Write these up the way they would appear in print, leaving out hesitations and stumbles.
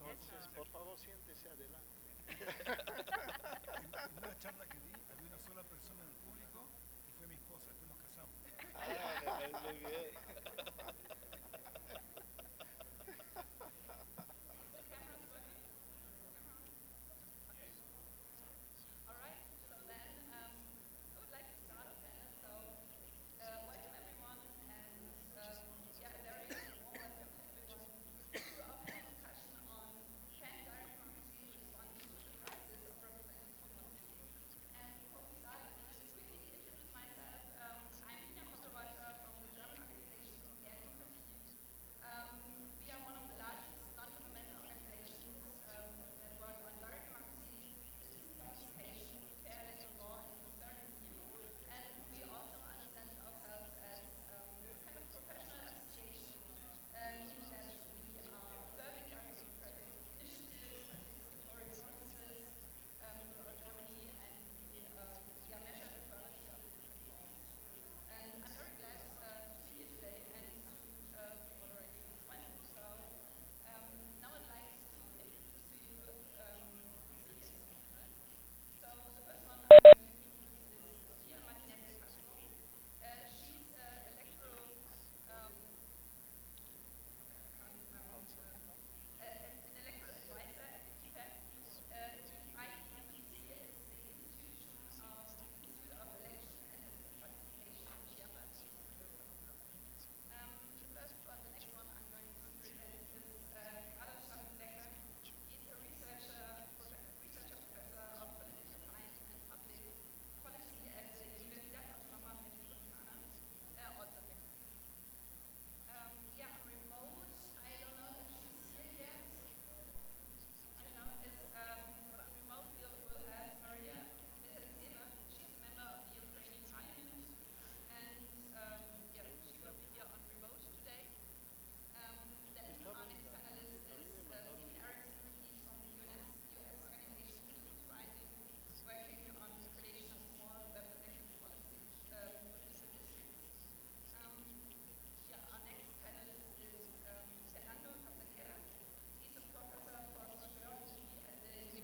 Entonces, por favor, siéntese adelante. En una charla que di, había una sola persona en el público y fue mi esposa, después nos casamos. Ah, me parece muy bien. A mí me mandaron un link.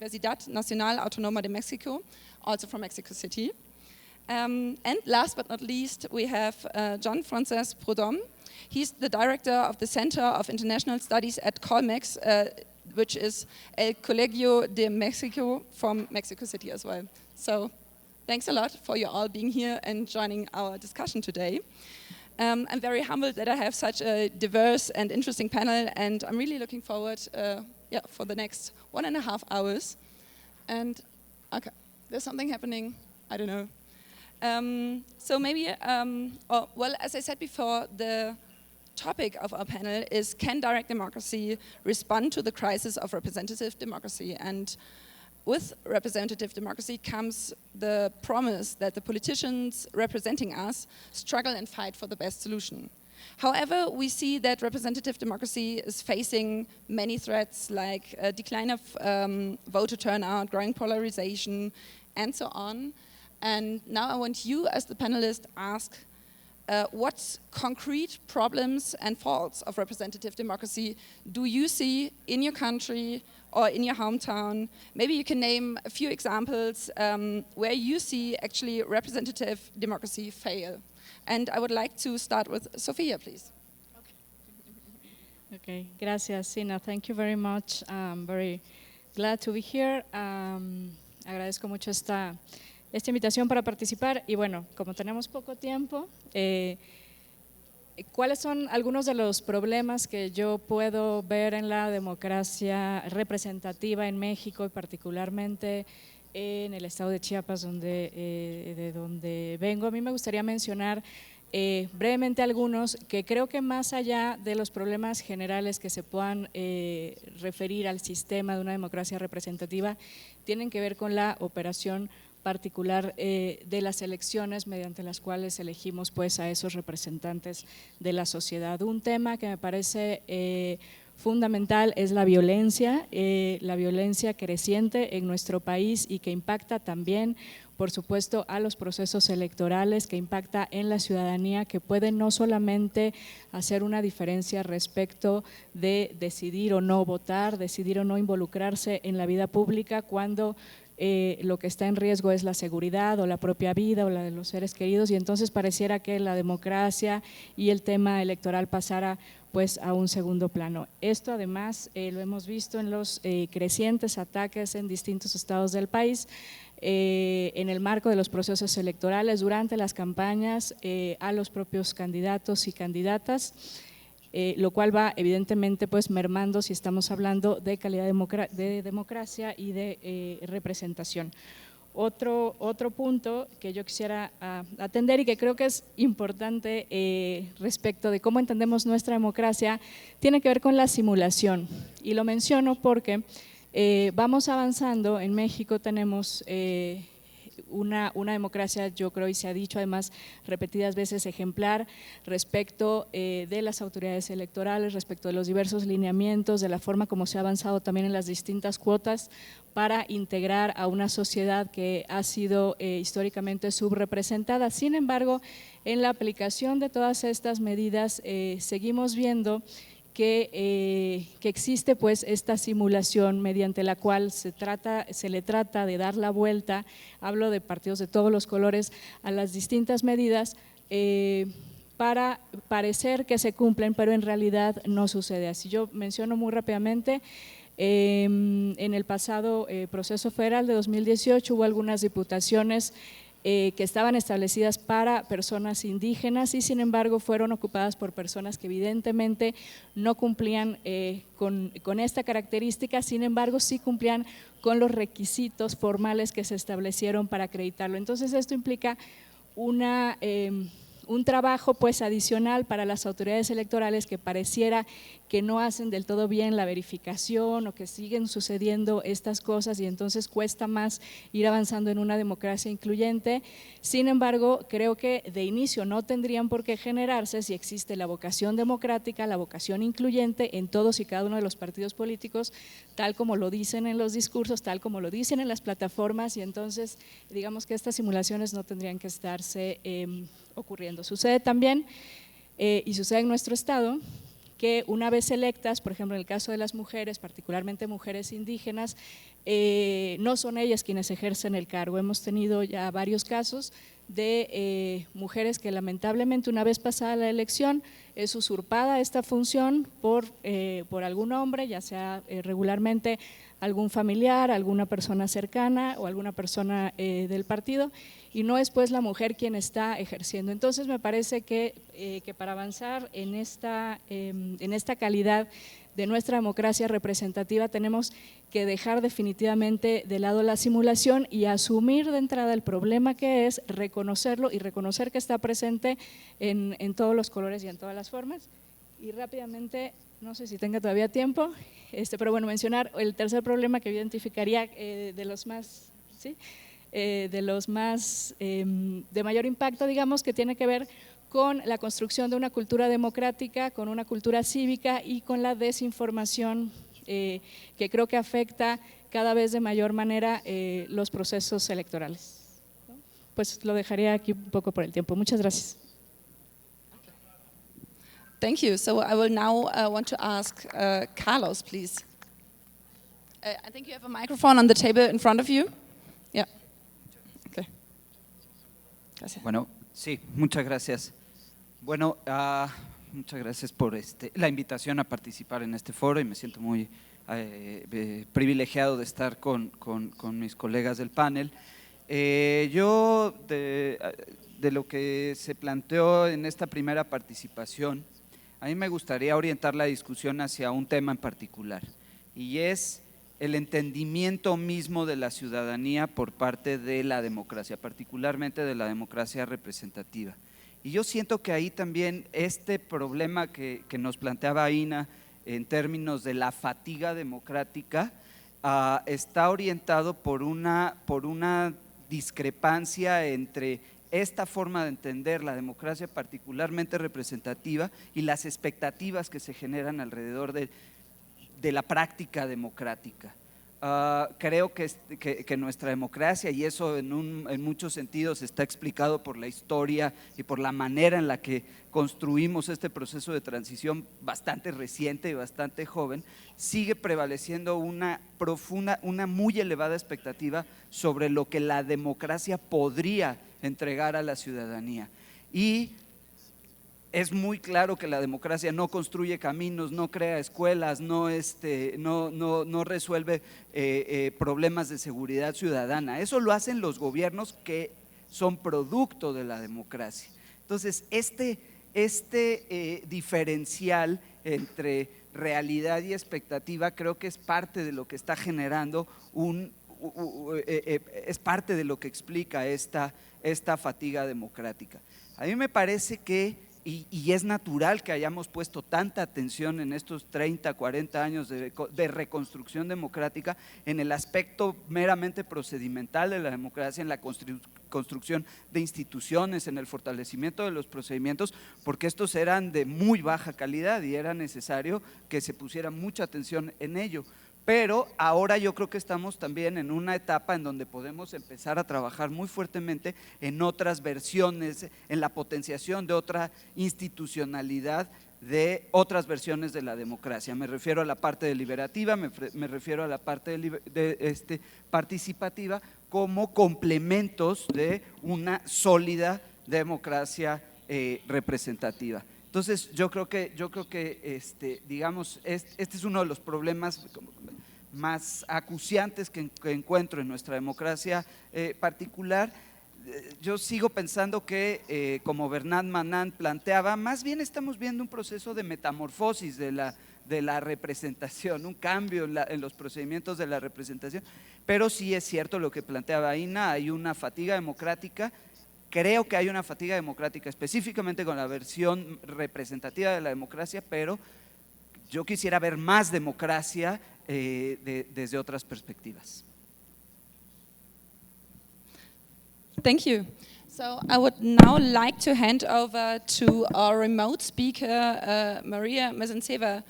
Universidad Nacional Autónoma de Mexico, also from Mexico City. And last but not least, we have John Frances Prodom. He's the director of the Center of International Studies at Colmex, which is El Colegio de Mexico from Mexico City as well. So thanks a lot for you all being here and joining our discussion today. I'm very humbled that I have such a diverse and interesting panel, and I'm really looking forward for the next 1.5 hours. And okay, there's something happening, I don't know. So maybe, well, as I said before, the topic of our panel is, can direct democracy respond to the crisis of representative democracy? And with representative democracy comes the promise that the politicians representing us struggle and fight for the best solution. However, we see that representative democracy is facing many threats like a decline of voter turnout, growing polarization, and so on. And now I want you as the panelists ask what concrete problems and faults of representative democracy do you see in your country or in your hometown? Maybe you can name a few examples where you see actually representative democracy fail. And I would like to start with Sofia, please. Okay, gracias, Sina. Thank you very much. I'm very glad to be here. Agradezco mucho esta invitación para participar. Y bueno, como tenemos poco tiempo, ¿cuáles son algunos de los problemas que yo puedo ver en la democracia representativa en México y particularmente en el estado de Chiapas, de donde vengo? A mí me gustaría mencionar brevemente algunos que creo que más allá de los problemas generales que se puedan referir al sistema de una democracia representativa, tienen que ver con la operación particular de las elecciones mediante las cuales elegimos pues a esos representantes de la sociedad. Un tema que me parece fundamental es la violencia creciente en nuestro país y que impacta también, por supuesto, a los procesos electorales, que impacta en la ciudadanía, que puede no solamente hacer una diferencia respecto de decidir o no votar, decidir o no involucrarse en la vida pública cuando lo que está en riesgo es la seguridad o la propia vida o la de los seres queridos, y entonces pareciera que la democracia y el tema electoral pasara pues a un segundo plano. Esto además lo hemos visto en los crecientes ataques en distintos estados del país, en el marco de los procesos electorales, durante las campañas, a los propios candidatos y candidatas, lo cual va evidentemente pues mermando si estamos hablando de calidad de democracia y de representación. Otro punto que yo quisiera atender y que creo que es importante respecto de cómo entendemos nuestra democracia tiene que ver con la simulación, y lo menciono porque vamos avanzando. En México tenemos una democracia, yo creo, y se ha dicho además repetidas veces, ejemplar respecto de las autoridades electorales, respecto de los diversos lineamientos, de la forma como se ha avanzado también en las distintas cuotas para integrar a una sociedad que ha sido históricamente subrepresentada. Sin embargo, en la aplicación de todas estas medidas seguimos viendo que existe pues esta simulación mediante la cual se le trata de dar la vuelta, hablo de partidos de todos los colores, a las distintas medidas para parecer que se cumplen, pero en realidad no sucede así. Yo menciono muy rápidamente, en el pasado proceso federal de 2018 hubo algunas diputaciones que estaban establecidas para personas indígenas y sin embargo fueron ocupadas por personas que evidentemente no cumplían con esta característica, sin embargo sí cumplían con los requisitos formales que se establecieron para acreditarlo. Entonces esto implica un trabajo pues adicional para las autoridades electorales que pareciera que no hacen del todo bien la verificación o que siguen sucediendo estas cosas y entonces cuesta más ir avanzando en una democracia incluyente. Sin embargo, creo que de inicio no tendrían por qué generarse si existe la vocación democrática, la vocación incluyente en todos y cada uno de los partidos políticos, tal como lo dicen en los discursos, tal como lo dicen en las plataformas, y entonces digamos que estas simulaciones no tendrían que estarse ocurriendo. Sucede también, y sucede en nuestro estado, que una vez electas, por ejemplo en el caso de las mujeres, particularmente mujeres indígenas, no son ellas quienes ejercen el cargo. Hemos tenido ya varios casos de mujeres que lamentablemente una vez pasada la elección es usurpada esta función por algún hombre, ya sea regularmente algún familiar, alguna persona cercana o alguna persona del partido, y no es pues la mujer quien está ejerciendo. Entonces me parece que para avanzar en esta calidad de nuestra democracia representativa tenemos que dejar definitivamente de lado la simulación y asumir de entrada el problema que es, reconocerlo y reconocer que está presente en todos los colores y en todas las formas. Y rápidamente, no sé si tenga todavía tiempo, pero bueno, mencionar el tercer problema que yo identificaría de los más, ¿sí? De mayor impacto, digamos, que tiene que ver con la construcción de una cultura democrática, con una cultura cívica y con la desinformación que creo que afecta cada vez de mayor manera los procesos electorales. Pues lo dejaría aquí un poco por el tiempo. Muchas gracias. Thank you. So I will now want to ask Carlos, please. I think you have a microphone on the table in front of you. Yeah. Okay. Gracias. Bueno, sí, muchas gracias. Bueno, muchas gracias por la invitación a participar en este foro y me siento muy privilegiado de estar con mis colegas del panel. Yo, de lo que se planteó en esta primera participación, a mí me gustaría orientar la discusión hacia un tema en particular, y es el entendimiento mismo de la ciudadanía por parte de la democracia, particularmente de la democracia representativa. Y yo siento que ahí también este problema que nos planteaba Ina en términos de la fatiga democrática está orientado por una discrepancia entre esta forma de entender la democracia particularmente representativa y las expectativas que se generan alrededor de la práctica democrática. Creo que nuestra democracia, y eso en muchos sentidos está explicado por la historia y por la manera en la que construimos este proceso de transición bastante reciente y bastante joven, sigue prevaleciendo una profunda, una muy elevada expectativa sobre lo que la democracia podría entregar a la ciudadanía. Y es muy claro que la democracia no construye caminos, no crea escuelas, no resuelve problemas de seguridad ciudadana. Eso lo hacen los gobiernos que son producto de la democracia. Entonces, este diferencial entre realidad y expectativa creo que es parte de lo que está generando es parte de lo que explica esta fatiga democrática. A mí me parece que y es natural que hayamos puesto tanta atención en estos 30, 40 años de reconstrucción democrática en el aspecto meramente procedimental de la democracia, en la construcción de instituciones, en el fortalecimiento de los procedimientos, porque estos eran de muy baja calidad y era necesario que se pusiera mucha atención en ello. Pero ahora yo creo que estamos también en una etapa en donde podemos empezar a trabajar muy fuertemente en otras versiones, en la potenciación de otra institucionalidad, de otras versiones de la democracia. Me refiero a la parte deliberativa, me refiero a la parte participativa como complementos de una sólida democracia representativa. Entonces yo creo que digamos, este es uno de los problemas más acuciantes que encuentro en nuestra democracia particular. Yo sigo pensando que, como Bernard Manin planteaba, más bien estamos viendo un proceso de metamorfosis de la representación, un cambio en los procedimientos de la representación, pero sí es cierto lo que planteaba Ina, hay una fatiga democrática. Creo que hay una fatiga democrática específicamente con la versión representativa de la democracia, pero yo quisiera ver más democracia desde otras perspectivas. Thank you. So I would now like to hand over to our remote speaker, Maria Mezentseva.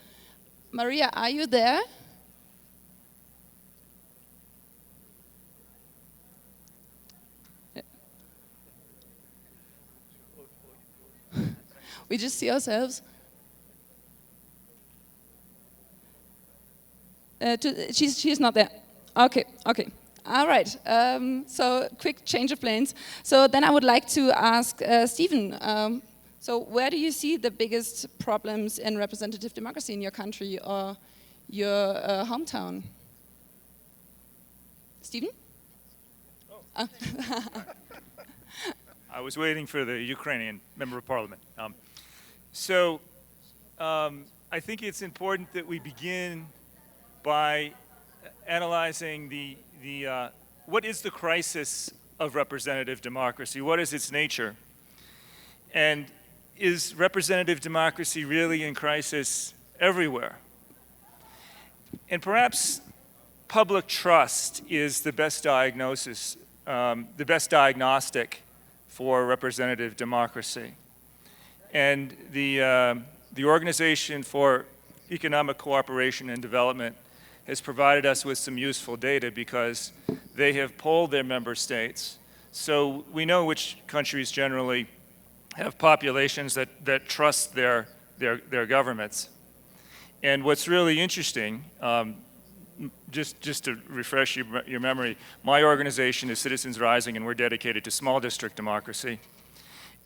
Maria, are you there? We just see ourselves. She's not there. Okay. All right. So quick change of plans. So then I would like to ask Stephen. So where do you see the biggest problems in representative democracy in your country or your hometown? Stephen? Oh. I was waiting for the Ukrainian member of parliament. I think it's important that we begin by analyzing what is the crisis of representative democracy? What is its nature? And is representative democracy really in crisis everywhere? And perhaps public trust is the best diagnosis, the best diagnostic for representative democracy. And the Organization for Economic Cooperation and Development has provided us with some useful data because they have polled their member states. So we know which countries generally have populations that trust their governments. And what's really interesting, just to refresh your memory, my organization is Citizens Rising, and we're dedicated to small district democracy.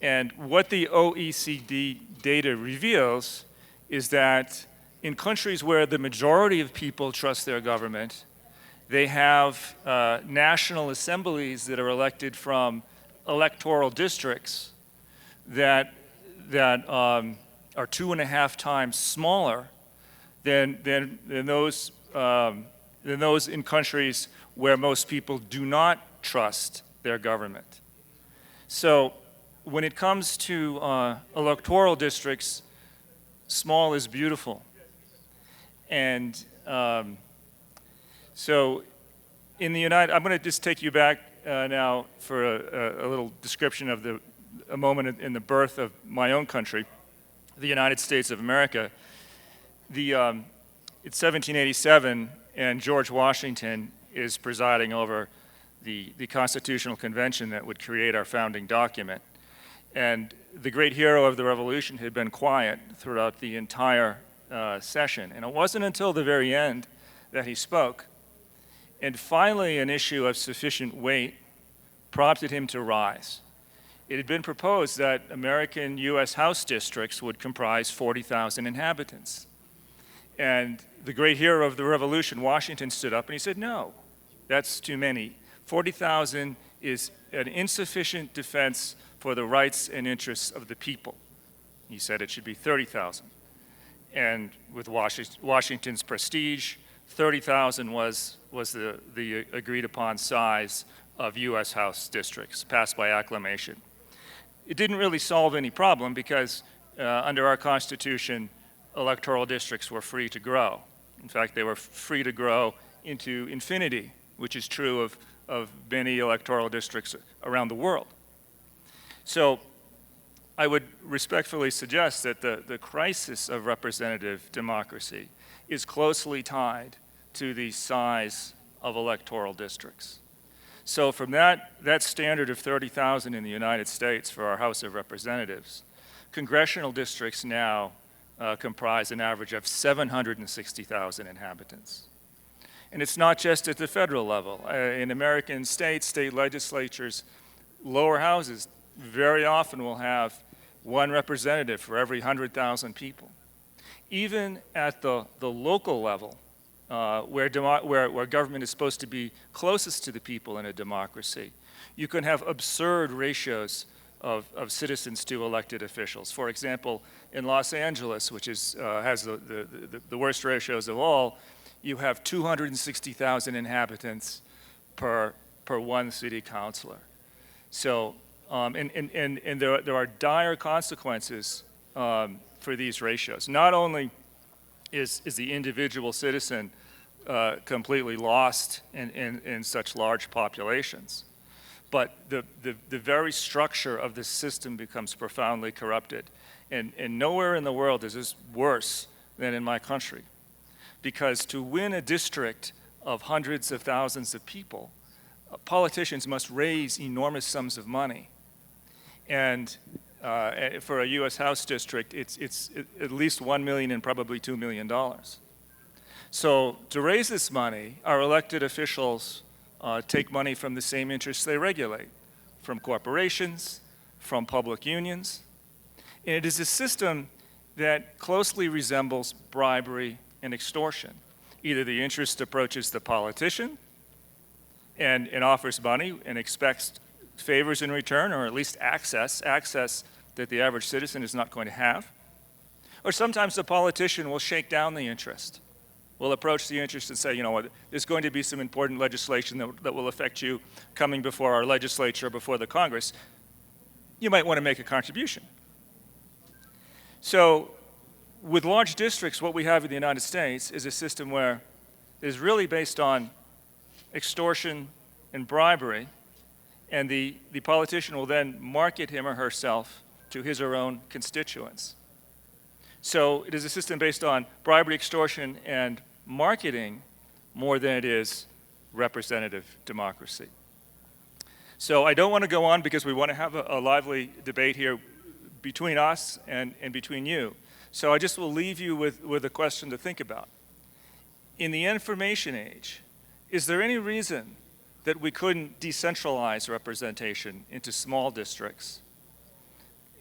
And what the OECD data reveals is that in countries where the majority of people trust their government, they have national assemblies that are elected from electoral districts that are 2.5 times smaller than those in countries where most people do not trust their government. So when it comes to electoral districts, small is beautiful. And so in the I'm going to just take you back now for a little description of a moment in the birth of my own country, the United States of America. it's 1787, and George Washington is presiding over the Constitutional Convention that would create our founding document. And the great hero of the Revolution had been quiet throughout the entire session. And it wasn't until the very end that he spoke. And finally, an issue of sufficient weight prompted him to rise. It had been proposed that American U.S. House districts would comprise 40,000 inhabitants. And the great hero of the Revolution, Washington, stood up and he said, no, that's too many. 40,000 is an insufficient defense for the rights and interests of the people. He said it should be 30,000. And with Washington's prestige, 30,000 was the agreed upon size of U.S. House districts, passed by acclamation. It didn't really solve any problem because under our Constitution, electoral districts were free to grow. In fact, they were free to grow into infinity, which is true of many electoral districts around the world. So I would respectfully suggest that the crisis of representative democracy is closely tied to the size of electoral districts. So from that standard of 30,000 in the United States for our House of Representatives, congressional districts now comprise an average of 760,000 inhabitants. And it's not just at the federal level. In American states, state legislatures, lower houses very often will have one representative for every 100,000 people. Even at the local level, where government is supposed to be closest to the people in a democracy, you can have absurd ratios of citizens to elected officials. For example, in Los Angeles, which has the worst ratios of all, you have 260,000 inhabitants per one city councilor. So, and there are dire consequences for these ratios. Not only is the individual citizen completely lost in such large populations, but the very structure of the system becomes profoundly corrupted. And nowhere in the world is this worse than in my country. Because to win a district of hundreds of thousands of people, politicians must raise enormous sums of money. And for a U.S. House district, it's at least $1 million and probably $2 million. So to raise this money, our elected officials take money from the same interests they regulate, from corporations, from public unions. And it is a system that closely resembles bribery and extortion. Either the interest approaches the politician and offers money and expects favors in return, or at least access that the average citizen is not going to have. Or sometimes the politician will shake down the interest, will approach the interest and say, you know what, there's going to be some important legislation that will affect you coming before our legislature, before the Congress. You might want to make a contribution. So with large districts, what we have in the United States is a system where it is really based on extortion and bribery, and the politician will then market him or herself to his or her own constituents. So it is a system based on bribery, extortion, and marketing more than it is representative democracy. So I don't want to go on because we want to have a lively debate here between us and between you. So I just will leave you with a question to think about. In the information age, is there any reason that we couldn't decentralize representation into small districts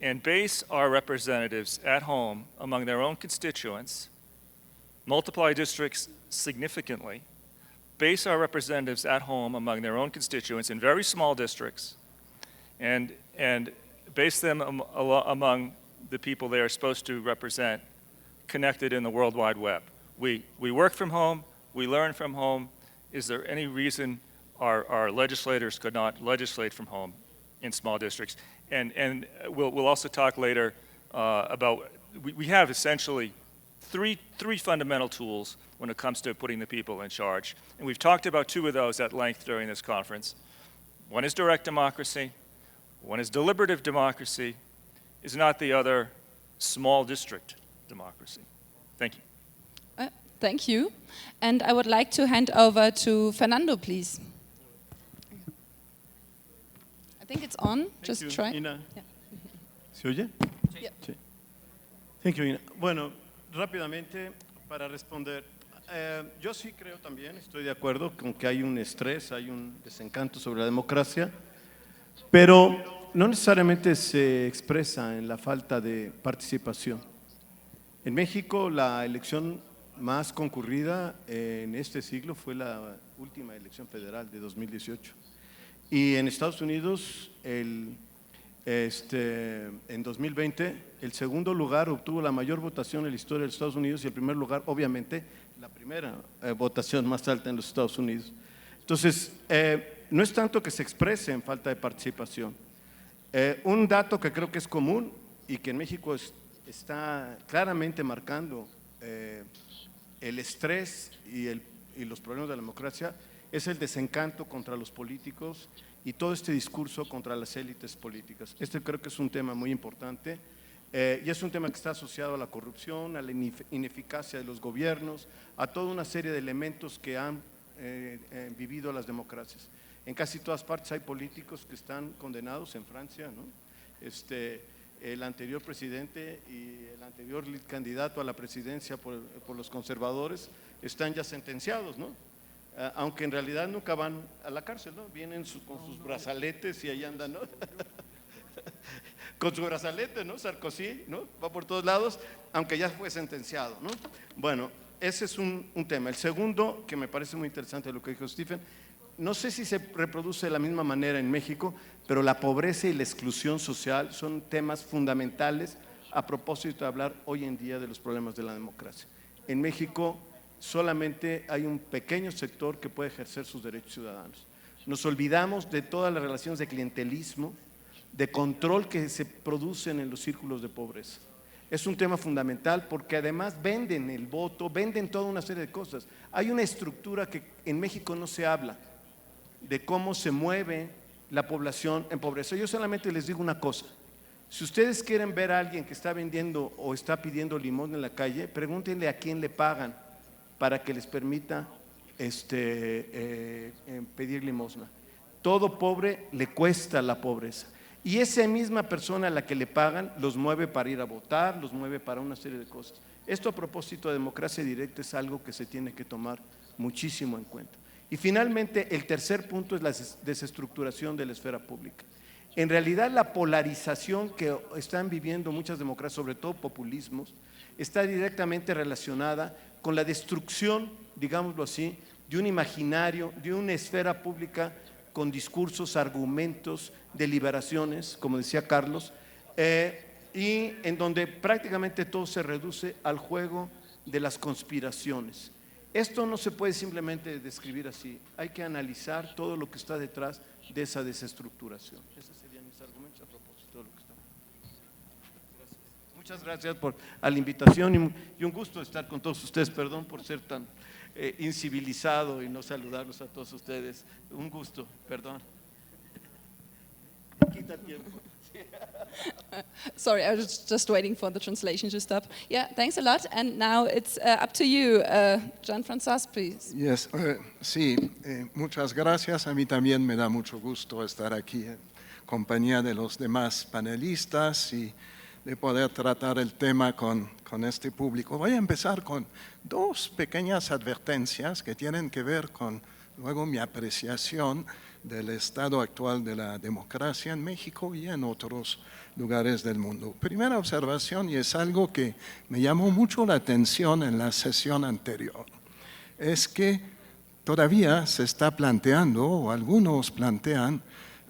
and base our representatives at home among their own constituents, multiply districts significantly, base our representatives at home among their own constituents in very small districts, and base them among the people they are supposed to represent, connected in the World Wide Web. We work from home, we learn from home. Is there any reason our legislators could not legislate from home in small districts? And we'll also talk later about, we have essentially three fundamental tools when it comes to putting the people in charge. And we've talked about two of those at length during this conference. One is direct democracy, one is deliberative democracy. Is not the other small district democracy? Thank you. Thank you. And I would like to hand over to Fernando, please. I think it's on. Just try. Ina. Yeah. ¿Se oye? Yeah. Sí. Thank you, Ina. Bueno, rápidamente para responder. Yo sí creo también, estoy de acuerdo con que hay un estrés, hay un desencanto sobre la democracia, pero no necesariamente se expresa en la falta de participación. En México, la elección más concurrida en este siglo fue la última elección federal de 2018. Y en Estados Unidos, en 2020, el segundo lugar obtuvo la mayor votación en la historia de los Estados Unidos y el primer lugar, obviamente, la primera votación más alta en los Estados Unidos. Entonces, no es tanto que se exprese en falta de participación. Un dato que creo que es común y que en México está claramente marcando el estrés y los problemas de la democracia es el desencanto contra los políticos y todo este discurso contra las élites políticas. Este creo que es un tema muy importante y es un tema que está asociado a la corrupción, a la ineficacia de los gobiernos, a toda una serie de elementos que han vivido las democracias. En casi todas partes hay políticos que están condenados, en Francia, ¿no? El anterior presidente y el anterior candidato a la presidencia por los conservadores están ya sentenciados, ¿no? Aunque en realidad nunca van a la cárcel, ¿no? Vienen con sus brazaletes y ahí andan, ¿no? Con su brazalete, ¿no? Sarkozy, ¿no? Va por todos lados, aunque ya fue sentenciado, ¿no? Bueno, ese es un tema. El segundo, que me parece muy interesante lo que dijo Stephen, no sé si se reproduce de la misma manera en México, pero la pobreza y la exclusión social son temas fundamentales a propósito de hablar hoy en día de los problemas de la democracia. En México solamente hay un pequeño sector que puede ejercer sus derechos ciudadanos. Nos olvidamos de todas las relaciones de clientelismo, de control que se producen en los círculos de pobreza. Es un tema fundamental porque además venden el voto, venden toda una serie de cosas. Hay una estructura que en México no se habla de cómo se mueve la población en pobreza. Yo solamente les digo una cosa: si ustedes quieren ver a alguien que está vendiendo o está pidiendo limón en la calle, pregúntenle a quién le pagan para que les permita pedir limosna. Todo pobre le cuesta la pobreza. Y esa misma persona a la que le pagan los mueve para ir a votar, los mueve para una serie de cosas. Esto a propósito de democracia directa es algo que se tiene que tomar muchísimo en cuenta. Y finalmente, el tercer punto es la desestructuración de la esfera pública. En realidad, la polarización que están viviendo muchas democracias, sobre todo populismos, está directamente relacionada con la destrucción, digámoslo así, de un imaginario, de una esfera pública con discursos, argumentos, deliberaciones, como decía Carlos, y en donde prácticamente todo se reduce al juego de las conspiraciones. Esto no se puede simplemente describir así, hay que analizar todo lo que está detrás de esa desestructuración. Esos serían mis argumentos a propósito de lo que estamos. Gracias. Muchas gracias por la invitación y un gusto estar con todos ustedes. Perdón por ser tan incivilizado y no saludarlos a todos ustedes. Un gusto, perdón. Quita tiempo. Sorry, I was just waiting for the translation to stop. Yeah, thanks a lot. And now it's up to you, Jean-François, please. Yes, sí, muchas gracias. A mí también me da mucho gusto estar aquí en compañía de los demás panelistas y de poder tratar el tema con este público. Voy a empezar con dos pequeñas advertencias que tienen que ver con luego mi apreciación del estado actual de la democracia en México y en otros lugares del mundo. Primera observación, y es algo que me llamó mucho la atención en la sesión anterior, es que todavía se está planteando, o algunos plantean,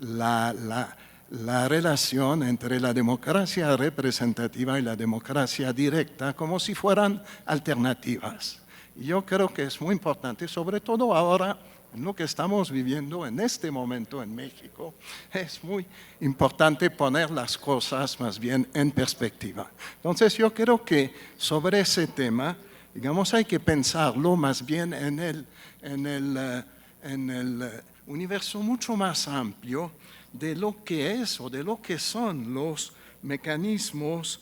la relación entre la democracia representativa y la democracia directa como si fueran alternativas. Y yo creo que es muy importante, sobre todo ahora, en lo que estamos viviendo en este momento en México, es muy importante poner las cosas más bien en perspectiva. Entonces yo creo que sobre ese tema, digamos, hay que pensarlo más bien en el universo mucho más amplio de lo que es o de lo que son los mecanismos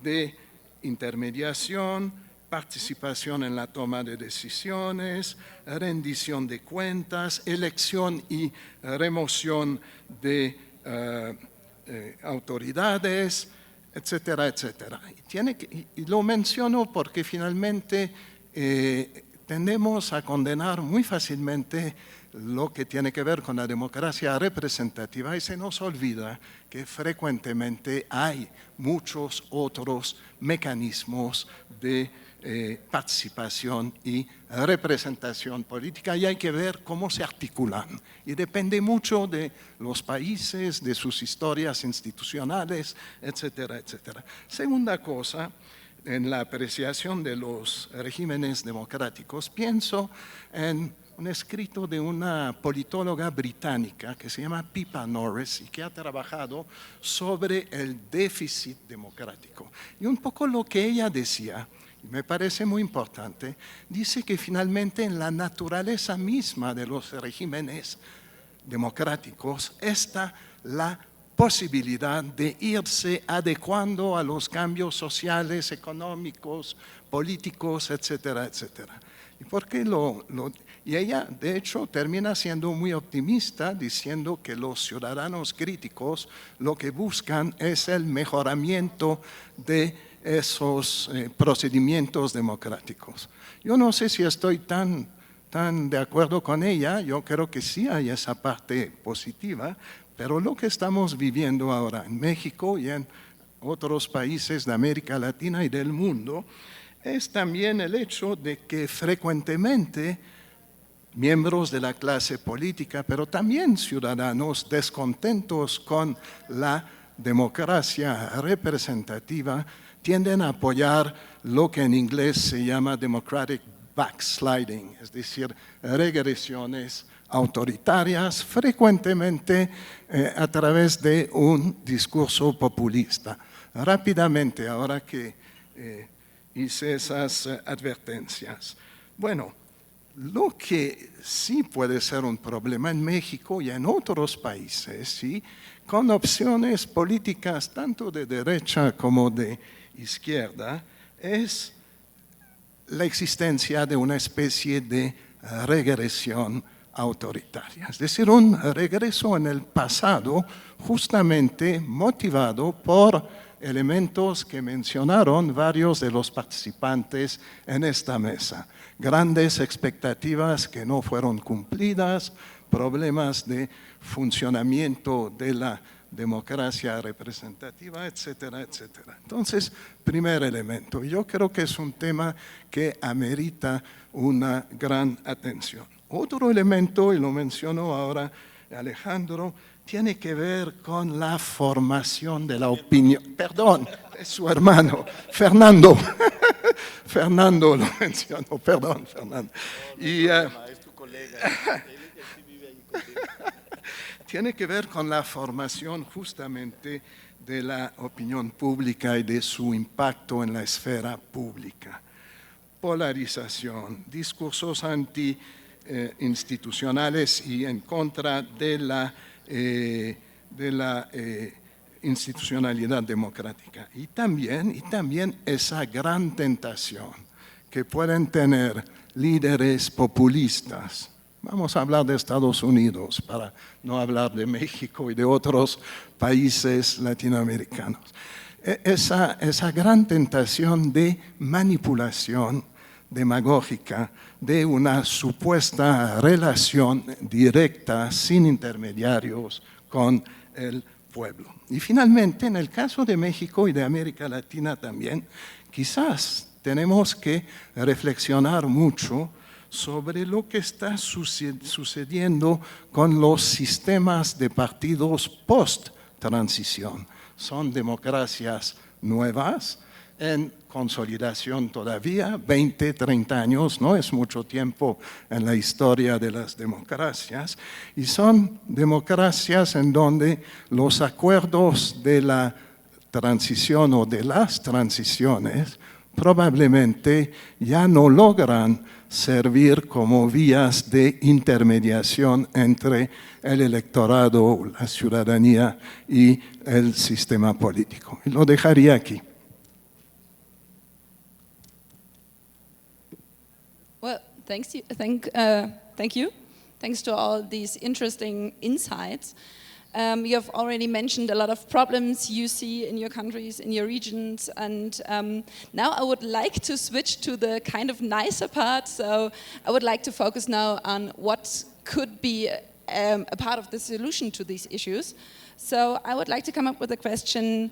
de intermediación, participación en la toma de decisiones, rendición de cuentas, elección y remoción de autoridades, etcétera, etcétera. Y lo menciono porque finalmente tendemos a condenar muy fácilmente lo que tiene que ver con la democracia representativa y se nos olvida que frecuentemente hay muchos otros mecanismos de participación y representación política y hay que ver cómo se articulan. Y depende mucho de los países, de sus historias institucionales, etcétera, etcétera. Segunda cosa, en la apreciación de los regímenes democráticos, pienso en un escrito de una politóloga británica que se llama Pippa Norris y que ha trabajado sobre el déficit democrático. Y un poco lo que ella decía, y me parece muy importante, dice que finalmente en la naturaleza misma de los regímenes democráticos está la posibilidad de irse adecuando a los cambios sociales, económicos, políticos, etcétera, etcétera. ¿Y por qué y ella, de hecho, termina siendo muy optimista diciendo que los ciudadanos críticos lo que buscan es el mejoramiento de esos procedimientos democráticos. Yo no sé si estoy tan de acuerdo con ella, yo creo que sí hay esa parte positiva, pero lo que estamos viviendo ahora en México y en otros países de América Latina y del mundo es también el hecho de que frecuentemente miembros de la clase política, pero también ciudadanos descontentos con la democracia representativa, tienden a apoyar lo que en inglés se llama democratic backsliding, es decir, regresiones autoritarias, frecuentemente a través de un discurso populista. Rápidamente, ahora que hice esas advertencias. Bueno, lo que sí puede ser un problema en México y en otros países, ¿sí?, con opciones políticas tanto de derecha como de izquierda, es la existencia de una especie de regresión autoritaria. Es decir, un regreso en el pasado justamente motivado por elementos que mencionaron varios de los participantes en esta mesa. Grandes expectativas que no fueron cumplidas, problemas de funcionamiento de la democracia representativa, etcétera, etcétera. Entonces, primer elemento, yo creo que es un tema que amerita una gran atención. Otro elemento, y lo mencionó ahora Alejandro, tiene que ver con la formación de la opinión. Perdón, es su hermano, Fernando. Fernando lo mencionó, perdón, Fernando. Es tu colega, él sí vive ahí contigo. Tiene que ver con la formación justamente de la opinión pública y de su impacto en la esfera pública. Polarización, discursos anti-institucionales y en contra de la institucionalidad democrática. Y también esa gran tentación que pueden tener líderes populistas. Vamos a hablar de Estados Unidos para no hablar de México y de otros países latinoamericanos. Esa gran tentación de manipulación demagógica de una supuesta relación directa, sin intermediarios, con el pueblo. Y finalmente, en el caso de México y de América Latina también, quizás tenemos que reflexionar mucho sobre lo que está sucediendo con los sistemas de partidos post-transición. Son democracias nuevas, en consolidación todavía, 20, 30 años, no es mucho tiempo en la historia de las democracias, y son democracias en donde los acuerdos de la transición o de las transiciones probablemente ya no logran servir como vías de intermediación entre el electorado, la ciudadanía y el sistema político. Y lo dejaría aquí. Thank you. Thanks to all these interesting insights. You have already mentioned a lot of problems you see in your countries, in your regions, and now I would like to switch to the kind of nicer part. So I would like to focus now on what could be a part of the solution to these issues. So I would like to come up with a question.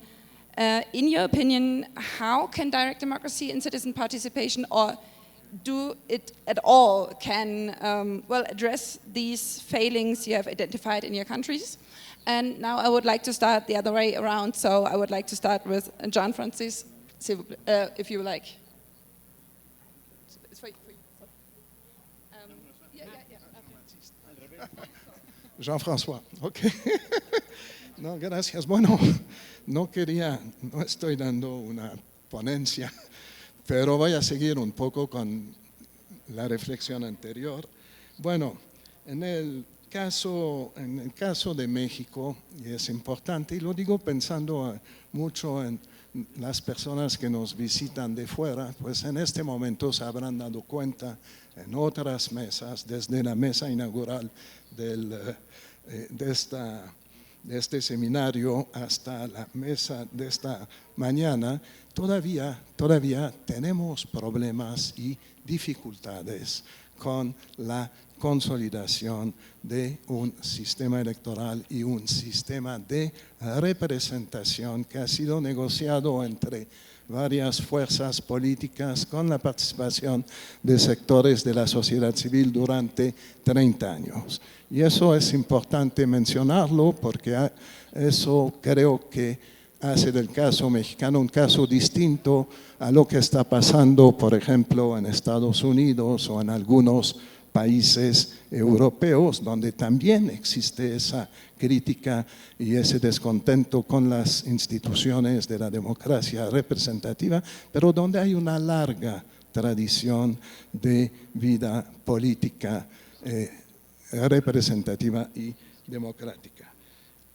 In your opinion, how can direct democracy and citizen participation, or do it at all, can address these failings you have identified in your countries? And now I would like to start the other way around. So I would like to start with John Francis, if you like. It's for you. Jean-François, ok. No, gracias. Bueno, no estoy dando una ponencia, pero voy a seguir un poco con la reflexión anterior. Bueno, en el caso de México, y es importante, y lo digo pensando mucho en las personas que nos visitan de fuera, pues en este momento se habrán dado cuenta en otras mesas, desde la mesa inaugural de este seminario hasta la mesa de esta mañana, todavía tenemos problemas y dificultades con la consolidación de un sistema electoral y un sistema de representación que ha sido negociado entre varias fuerzas políticas con la participación de sectores de la sociedad civil durante 30 años. Y eso es importante mencionarlo porque eso creo que hace del caso mexicano un caso distinto a lo que está pasando, por ejemplo, en Estados Unidos o en algunos países europeos, donde también existe esa crítica y ese descontento con las instituciones de la democracia representativa, pero donde hay una larga tradición de vida política representativa y democrática.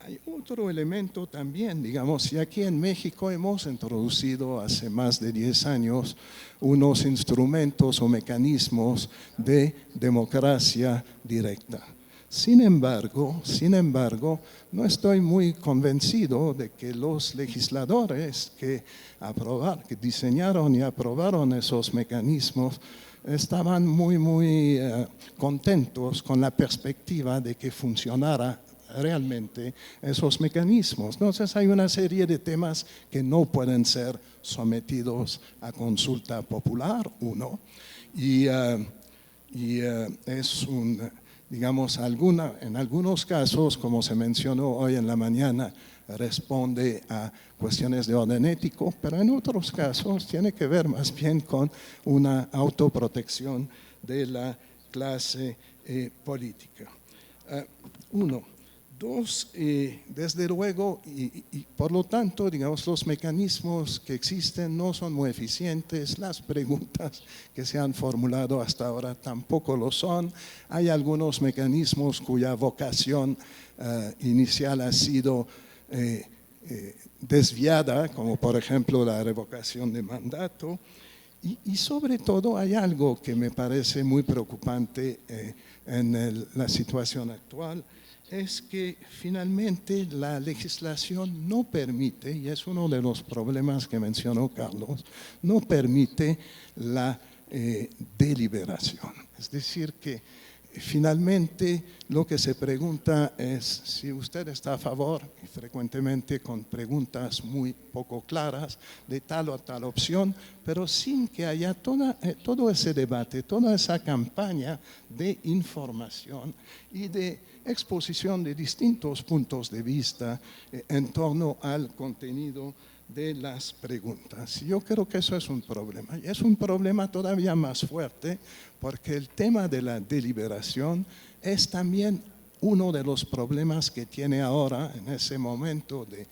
Hay otro elemento también, digamos, y aquí en México hemos introducido hace más de 10 años unos instrumentos o mecanismos de democracia directa. Sin embargo, no estoy muy convencido de que los legisladores que diseñaron y aprobaron esos mecanismos estaban muy contentos con la perspectiva de que funcionara realmente esos mecanismos. Entonces hay una serie de temas que no pueden ser sometidos a consulta popular, y es digamos, en algunos casos, como se mencionó hoy en la mañana, responde a cuestiones de orden ético, pero en otros casos tiene que ver más bien con una autoprotección de la clase política. Dos, desde luego, y por lo tanto, digamos, los mecanismos que existen no son muy eficientes, las preguntas que se han formulado hasta ahora tampoco lo son. Hay algunos mecanismos cuya vocación inicial ha sido desviada, como por ejemplo la revocación de mandato, y sobre todo hay algo que me parece muy preocupante en la situación actual, es que finalmente la legislación no permite, y es uno de los problemas que mencionó Carlos, no permite la deliberación. Es decir, que finalmente lo que se pregunta es si usted está a favor, y frecuentemente con preguntas muy poco claras, de tal o tal opción, pero sin que haya todo ese debate, toda esa campaña de información y de exposición de distintos puntos de vista en torno al contenido de las preguntas. Yo creo que eso es un problema, y es un problema todavía más fuerte porque el tema de la deliberación es también uno de los problemas que tiene ahora, en ese momento de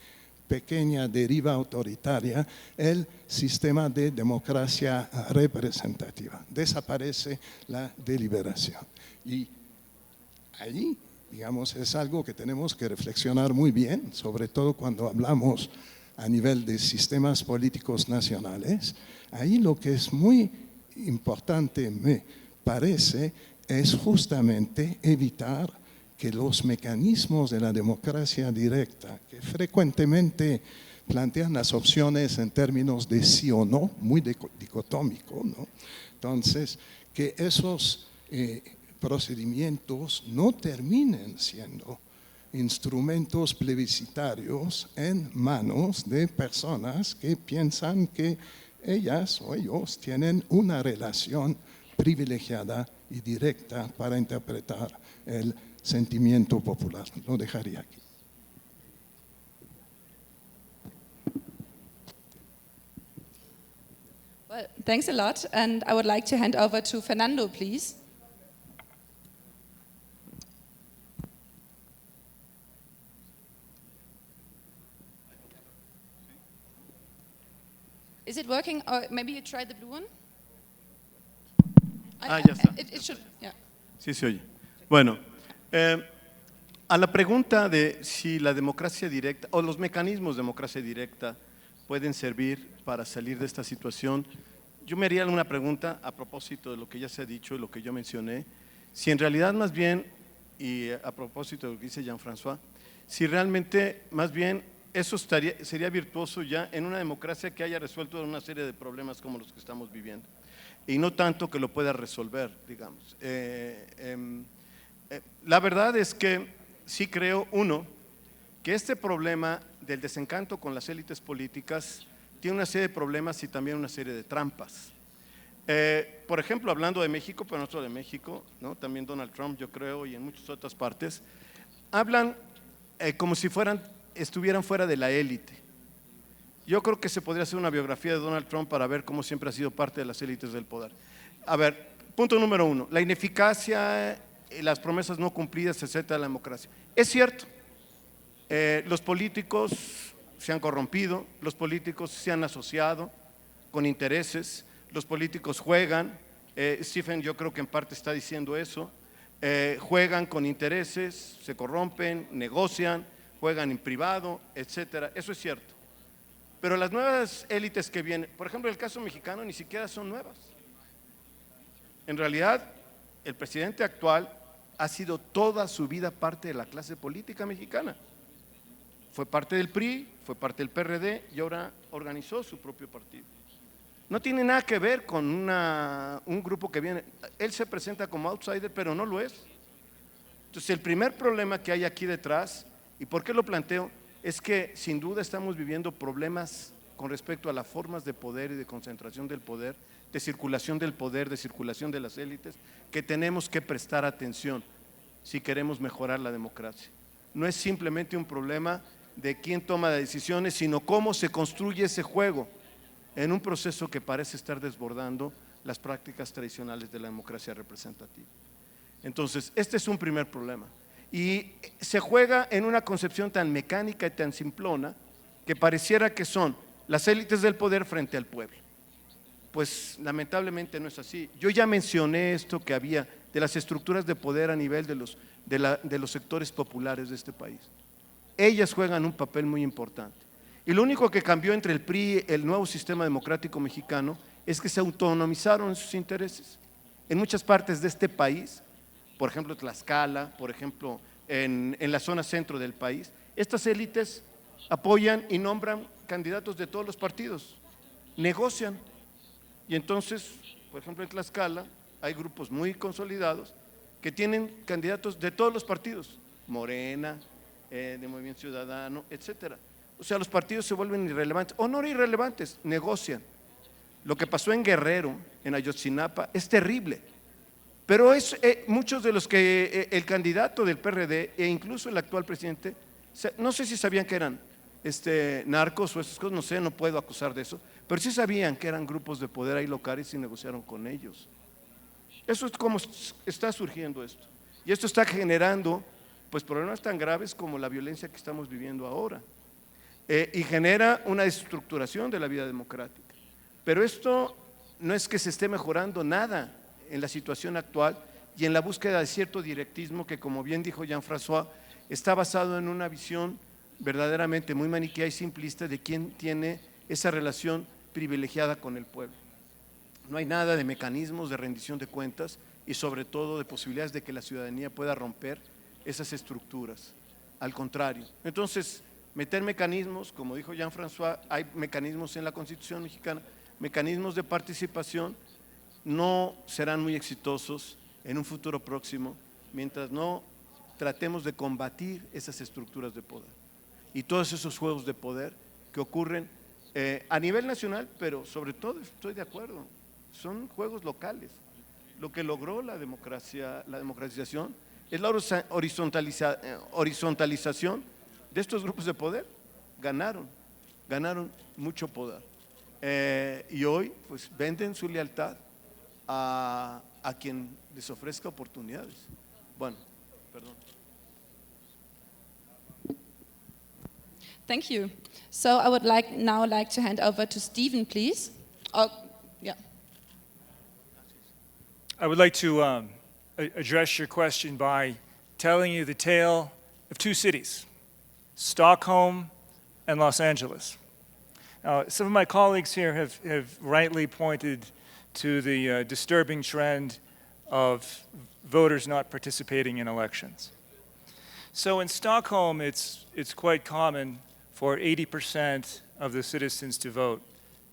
pequeña deriva autoritaria, el sistema de democracia representativa. Desaparece la deliberación. Y allí, digamos, es algo que tenemos que reflexionar muy bien, sobre todo cuando hablamos a nivel de sistemas políticos nacionales. Ahí lo que es muy importante, me parece es justamente evitar que los mecanismos de la democracia directa, que frecuentemente plantean las opciones en términos de sí o no, muy dicotómico, ¿no? Entonces, que esos procedimientos no terminen siendo instrumentos plebiscitarios en manos de personas que piensan que ellas o ellos tienen una relación privilegiada y directa para interpretar el sentimiento popular. Lo dejaría aquí. Well, thanks a lot, and I would like to hand over to Fernando, please. Is it working? Or maybe you try the blue one? Ya está. It should, yeah. Sí se oye. Bueno, a la pregunta de si la democracia directa o los mecanismos de democracia directa pueden servir para salir de esta situación, yo me haría una pregunta a propósito de lo que ya se ha dicho y lo que yo mencioné, si en realidad más bien, y a propósito de lo que dice Jean-François, si realmente más bien eso sería virtuoso ya en una democracia que haya resuelto una serie de problemas como los que estamos viviendo, y no tanto que lo pueda resolver, digamos. La verdad es que sí creo, uno, que este problema del desencanto con las élites políticas tiene una serie de problemas y también una serie de trampas. Por ejemplo, hablando de México, pero no solo de México, ¿no? También Donald Trump, yo creo, y en muchas otras partes, hablan como si estuvieran fuera de la élite. Yo creo que se podría hacer una biografía de Donald Trump para ver cómo siempre ha sido parte de las élites del poder. A ver, punto número uno, la ineficacia, las promesas no cumplidas, etcétera, de la democracia. Es cierto, los políticos se han corrompido, los políticos se han asociado con intereses, los políticos juegan, Stephen yo creo que en parte está diciendo eso, juegan con intereses, se corrompen, negocian, juegan en privado, etcétera, eso es cierto. Pero las nuevas élites que vienen, por ejemplo, el caso mexicano ni siquiera son nuevas. En realidad, el presidente actual ha sido toda su vida parte de la clase política mexicana. Fue parte del PRI, fue parte del PRD y ahora organizó su propio partido. No tiene nada que ver con un grupo que viene. Él se presenta como outsider, pero no lo es. Entonces, el primer problema que hay aquí detrás, ¿y por qué lo planteo? Es que sin duda estamos viviendo problemas con respecto a las formas de poder y de concentración del poder, de circulación del poder, de circulación de las élites, que tenemos que prestar atención si queremos mejorar la democracia. No es simplemente un problema de quién toma las decisiones, sino cómo se construye ese juego en un proceso que parece estar desbordando las prácticas tradicionales de la democracia representativa. Entonces, este es un primer problema. Y se juega en una concepción tan mecánica y tan simplona que pareciera que son las élites del poder frente al pueblo. Pues lamentablemente no es así. Yo ya mencioné esto que había de las estructuras de poder a nivel de los sectores populares de este país. Ellas juegan un papel muy importante. Y lo único que cambió entre el PRI y el nuevo sistema democrático mexicano es que se autonomizaron en sus intereses. En muchas partes de este país, por ejemplo Tlaxcala, por ejemplo en la zona centro del país, estas élites apoyan y nombran candidatos de todos los partidos, negocian. Y entonces, por ejemplo en Tlaxcala hay grupos muy consolidados que tienen candidatos de todos los partidos, Morena, de Movimiento Ciudadano, etcétera. O sea, los partidos se vuelven irrelevantes, o no irrelevantes, negocian. Lo que pasó en Guerrero, en Ayotzinapa, es terrible. Pero muchos de los que el candidato del PRD e incluso el actual presidente, no sé si sabían que eran narcos o esas cosas, no sé, no puedo acusar de eso, pero sí sabían que eran grupos de poder ahí locales y negociaron con ellos. Eso es como está surgiendo esto. Y esto está generando pues problemas tan graves como la violencia que estamos viviendo ahora. Y genera una desestructuración de la vida democrática. Pero esto no es que se esté mejorando nada en la situación actual y en la búsqueda de cierto directismo que, como bien dijo Jean-François, está basado en una visión verdaderamente muy maniquea y simplista de quién tiene esa relación privilegiada con el pueblo. No hay nada de mecanismos de rendición de cuentas y sobre todo de posibilidades de que la ciudadanía pueda romper esas estructuras. Al contrario. Entonces, meter mecanismos, como dijo Jean-François, hay mecanismos en la Constitución mexicana, mecanismos de participación, no serán muy exitosos en un futuro próximo mientras no tratemos de combatir esas estructuras de poder y todos esos juegos de poder que ocurren a nivel nacional, pero sobre todo, estoy de acuerdo, son juegos locales. Lo que logró la democratización es la horizontalización de estos grupos de poder. Ganaron mucho poder. Y hoy pues venden su lealtad a quien les ofrezca oportunidades. Bueno, perdón. Thank you. So I would now like to hand over to Stephen, please. Oh, yeah. I would like to address your question by telling you the tale of two cities, Stockholm and Los Angeles. Now, some of my colleagues here have rightly pointed to the disturbing trend of voters not participating in elections. So in Stockholm, it's quite common for 80% of the citizens to vote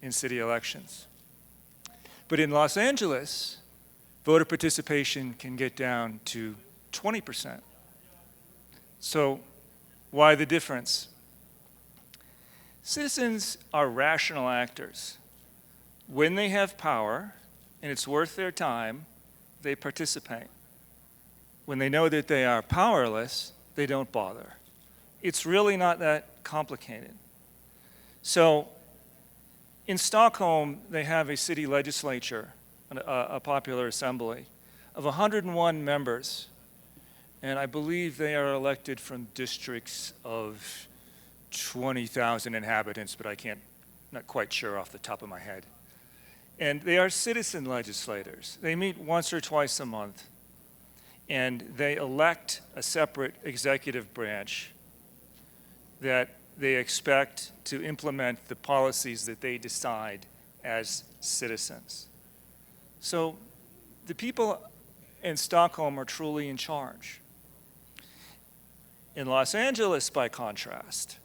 in city elections. But in Los Angeles, voter participation can get down to 20%. So why the difference? Citizens are rational actors. When they have power and it's worth their time, they participate. When they know that they are powerless, they don't bother. It's really not that complicated. So in Stockholm, they have a city legislature, a popular assembly, of 101 members. And I believe they are elected from districts of 20,000 inhabitants, but not quite sure off the top of my head. And they are citizen legislators. They meet once or twice a month, and they elect a separate executive branch that they expect to implement the policies that they decide as citizens. So the people in Stockholm are truly in charge. In Los Angeles, by contrast,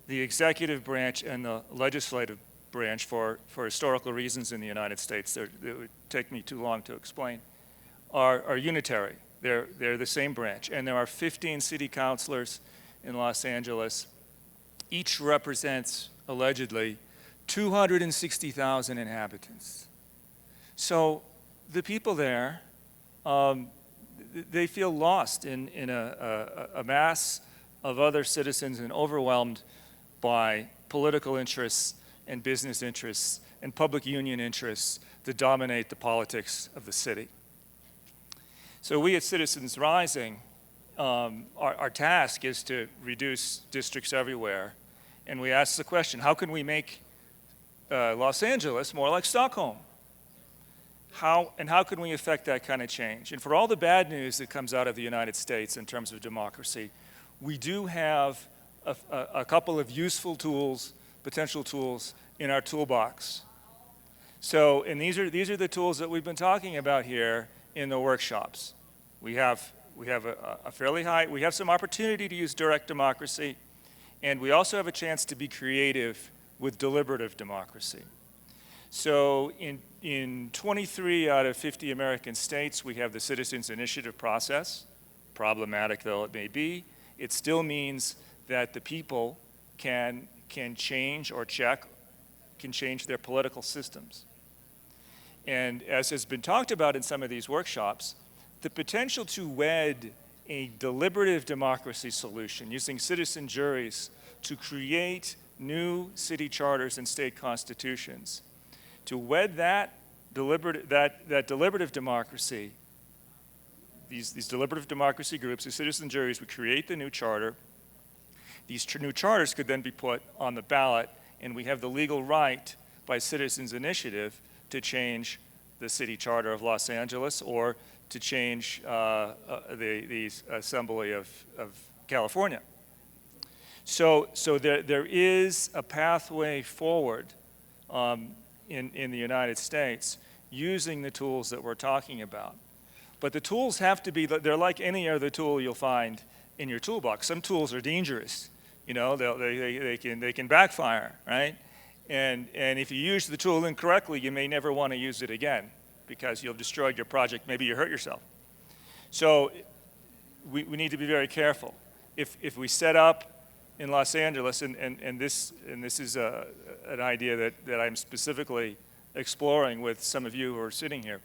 the executive branch and the legislative branch, for historical reasons in the United States, it would take me too long to explain, are unitary. They're the same branch. And there are 15 city councilors in Los Angeles. Each represents, allegedly, 260,000 inhabitants. So the people there, they feel lost in a mass of other citizens and overwhelmed by political interests and business interests and public union interests that dominate the politics of the city. So we at Citizens Rising, our task is to reduce districts everywhere. And we ask the question, how can we make Los Angeles more like Stockholm? How can we affect that kind of change? And for all the bad news that comes out of the United States in terms of democracy, we do have a couple of useful tools, potential tools, in our toolbox. So, and these are the tools that we've been talking about here in the workshops. We have a fairly high, we have some opportunity to use direct democracy, and we also have a chance to be creative with deliberative democracy. So in 23 out of 50 American states, we have the Citizens Initiative process. Problematic though it may be, it still means that the people can change or can change their political systems. And as has been talked about in some of these workshops, the potential to wed a deliberative democracy solution using citizen juries to create new city charters and state constitutions, to wed that deliberative democracy, these deliberative democracy groups, the citizen juries would create the new charter. These new charters could then be put on the ballot, and we have the legal right by Citizens Initiative to change the city charter of Los Angeles or to change the Assembly of California. So there is a pathway forward in the United States, using the tools that we're talking about. But the tools have to be, they're like any other tool you'll find in your toolbox. Some tools are dangerous, you know, they can backfire, right? And if you use the tool incorrectly, you may never want to use it again because you'll destroy your project, maybe you hurt yourself. So we need to be very careful. If we set up in Los Angeles, and this is an idea that I'm specifically exploring with some of you who are sitting here.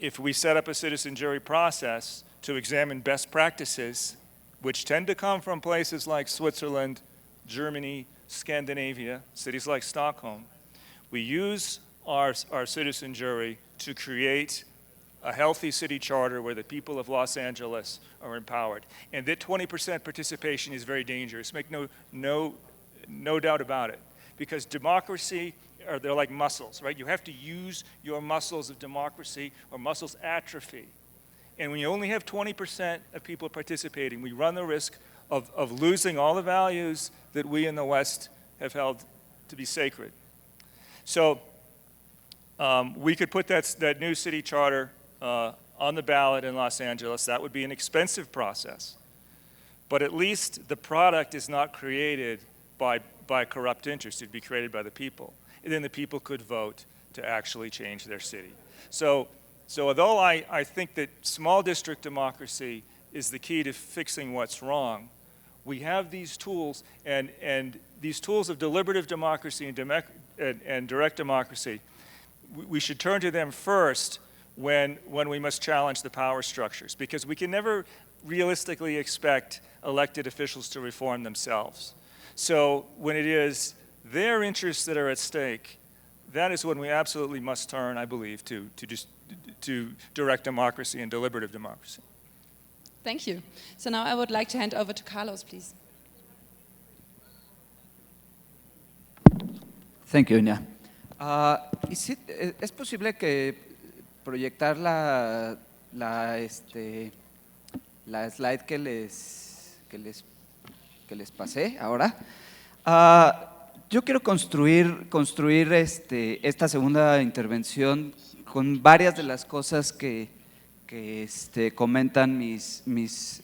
If we set up a citizen jury process to examine best practices, which tend to come from places like Switzerland, Germany, Scandinavia, cities like Stockholm, we use our citizen jury to create a healthy city charter where the people of Los Angeles are empowered. And that 20% participation is very dangerous. Make no doubt about it. Because democracy, they're like muscles, right? You have to use your muscles of democracy or muscles atrophy. And when you only have 20% of people participating, we run the risk of losing all the values that we in the West have held to be sacred. So we could put that new city charter on the ballot in Los Angeles. That would be an expensive process. But at least the product is not created by corrupt interest. It'd be created by the people. And then the people could vote to actually change their city. So although I think that small district democracy is the key to fixing what's wrong, we have these tools, and these tools of deliberative democracy and direct democracy, we should turn to them first when we must challenge the power structures, because we can never realistically expect elected officials to reform themselves. So when it is their interests that are at stake, that is when we absolutely must turn, I believe, to direct democracy and deliberative democracy. Thank you. So now I would like to hand over to Carlos, please. Thank you, Iña. ¿Es posible que proyectar la slide que les pasé ahora? Yo quiero construir esta segunda intervención con varias de las cosas que comentan mis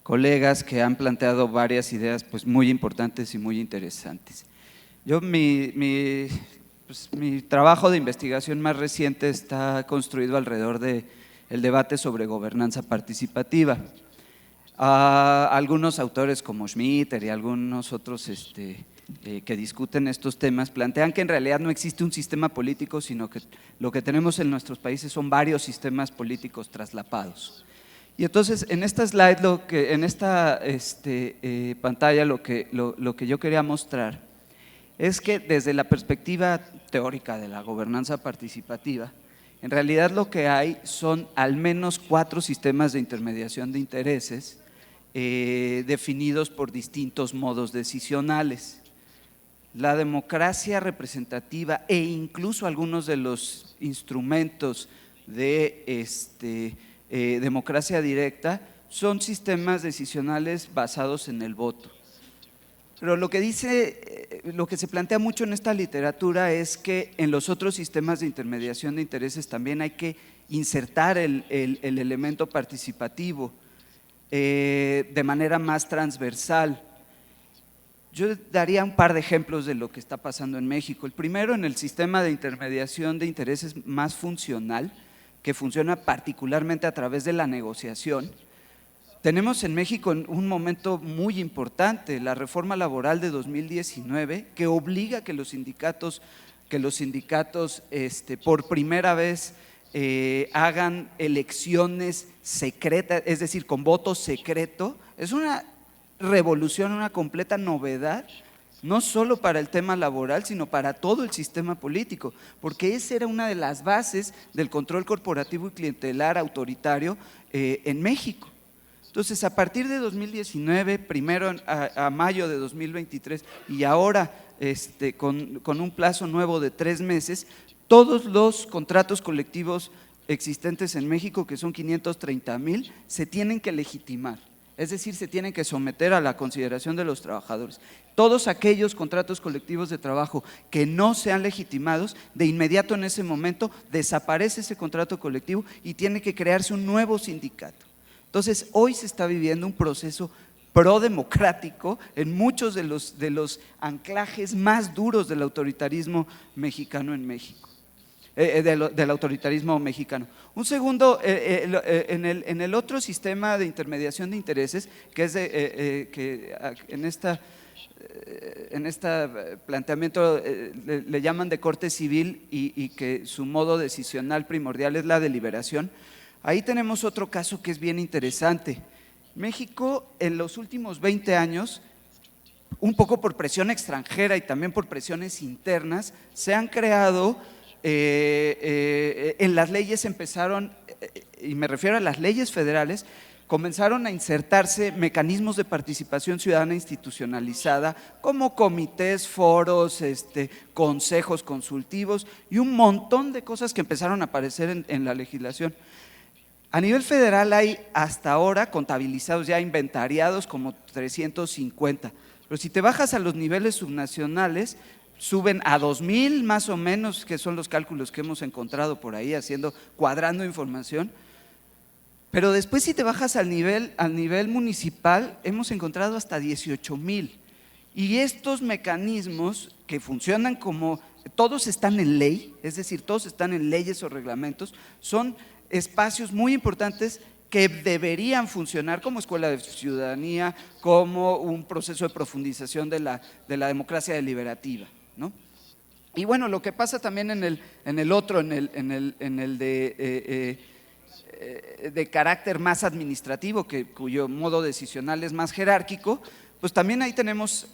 colegas, que han planteado varias ideas pues, muy importantes y muy interesantes. Mi trabajo de investigación más reciente está construido alrededor del debate sobre gobernanza participativa. Algunos autores como Schmitter y algunos otros que discuten estos temas plantean que en realidad no existe un sistema político, sino que lo que tenemos en nuestros países son varios sistemas políticos traslapados. Y entonces en esta slide, en esta pantalla lo que yo quería mostrar es que desde la perspectiva teórica de la gobernanza participativa, en realidad lo que hay son al menos 4 sistemas de intermediación de intereses definidos por distintos modos decisionales. La democracia representativa e incluso algunos de los instrumentos de democracia directa son sistemas decisionales basados en el voto. Pero lo que se plantea mucho en esta literatura es que en los otros sistemas de intermediación de intereses también hay que insertar el elemento participativo de manera más transversal. Yo daría un par de ejemplos de lo que está pasando en México. El primero, en el sistema de intermediación de intereses más funcional, que funciona particularmente a través de la negociación. Tenemos en México un momento muy importante, la reforma laboral de 2019, que obliga que los sindicatos por primera vez hagan elecciones secretas, es decir, con voto secreto. Es una revolución, una completa novedad, no solo para el tema laboral, sino para todo el sistema político, porque esa era una de las bases del control corporativo y clientelar autoritario en México. Entonces, a partir de 2019, primero a mayo de 2023 y ahora con un plazo nuevo de 3 meses, todos los contratos colectivos existentes en México, que son 530,000, se tienen que legitimar. es decir, se tienen que someter a la consideración de los trabajadores. Todos aquellos contratos colectivos de trabajo que no sean legitimados, de inmediato en ese momento desaparece ese contrato colectivo y tiene que crearse un nuevo sindicato. Entonces, hoy se está viviendo un proceso prodemocrático en muchos de los anclajes más duros del autoritarismo mexicano en México. Del autoritarismo mexicano. Un segundo, en el otro sistema de intermediación de intereses, que es que en este planteamiento le llaman de corte civil y que su modo decisional primordial es la deliberación, ahí tenemos otro caso que es bien interesante. México en los últimos 20 años, un poco por presión extranjera y también por presiones internas, se han creado en las leyes empezaron, y me refiero a las leyes federales, comenzaron a insertarse mecanismos de participación ciudadana institucionalizada como comités, foros, consejos consultivos y un montón de cosas que empezaron a aparecer en la legislación. A nivel federal hay hasta ahora contabilizados, ya inventariados como 350, pero si te bajas a los niveles subnacionales, suben a 2,000 más o menos, que son los cálculos que hemos encontrado por ahí, cuadrando información. Pero después si te bajas al nivel municipal, hemos encontrado hasta 18,000. Y estos mecanismos que funcionan como, todos están en ley, es decir, todos están en leyes o reglamentos, son espacios muy importantes que deberían funcionar como escuela de ciudadanía, como un proceso de profundización de la democracia deliberativa, ¿no? Y bueno, lo que pasa también en el de carácter más administrativo, cuyo modo decisional es más jerárquico, pues también ahí tenemos,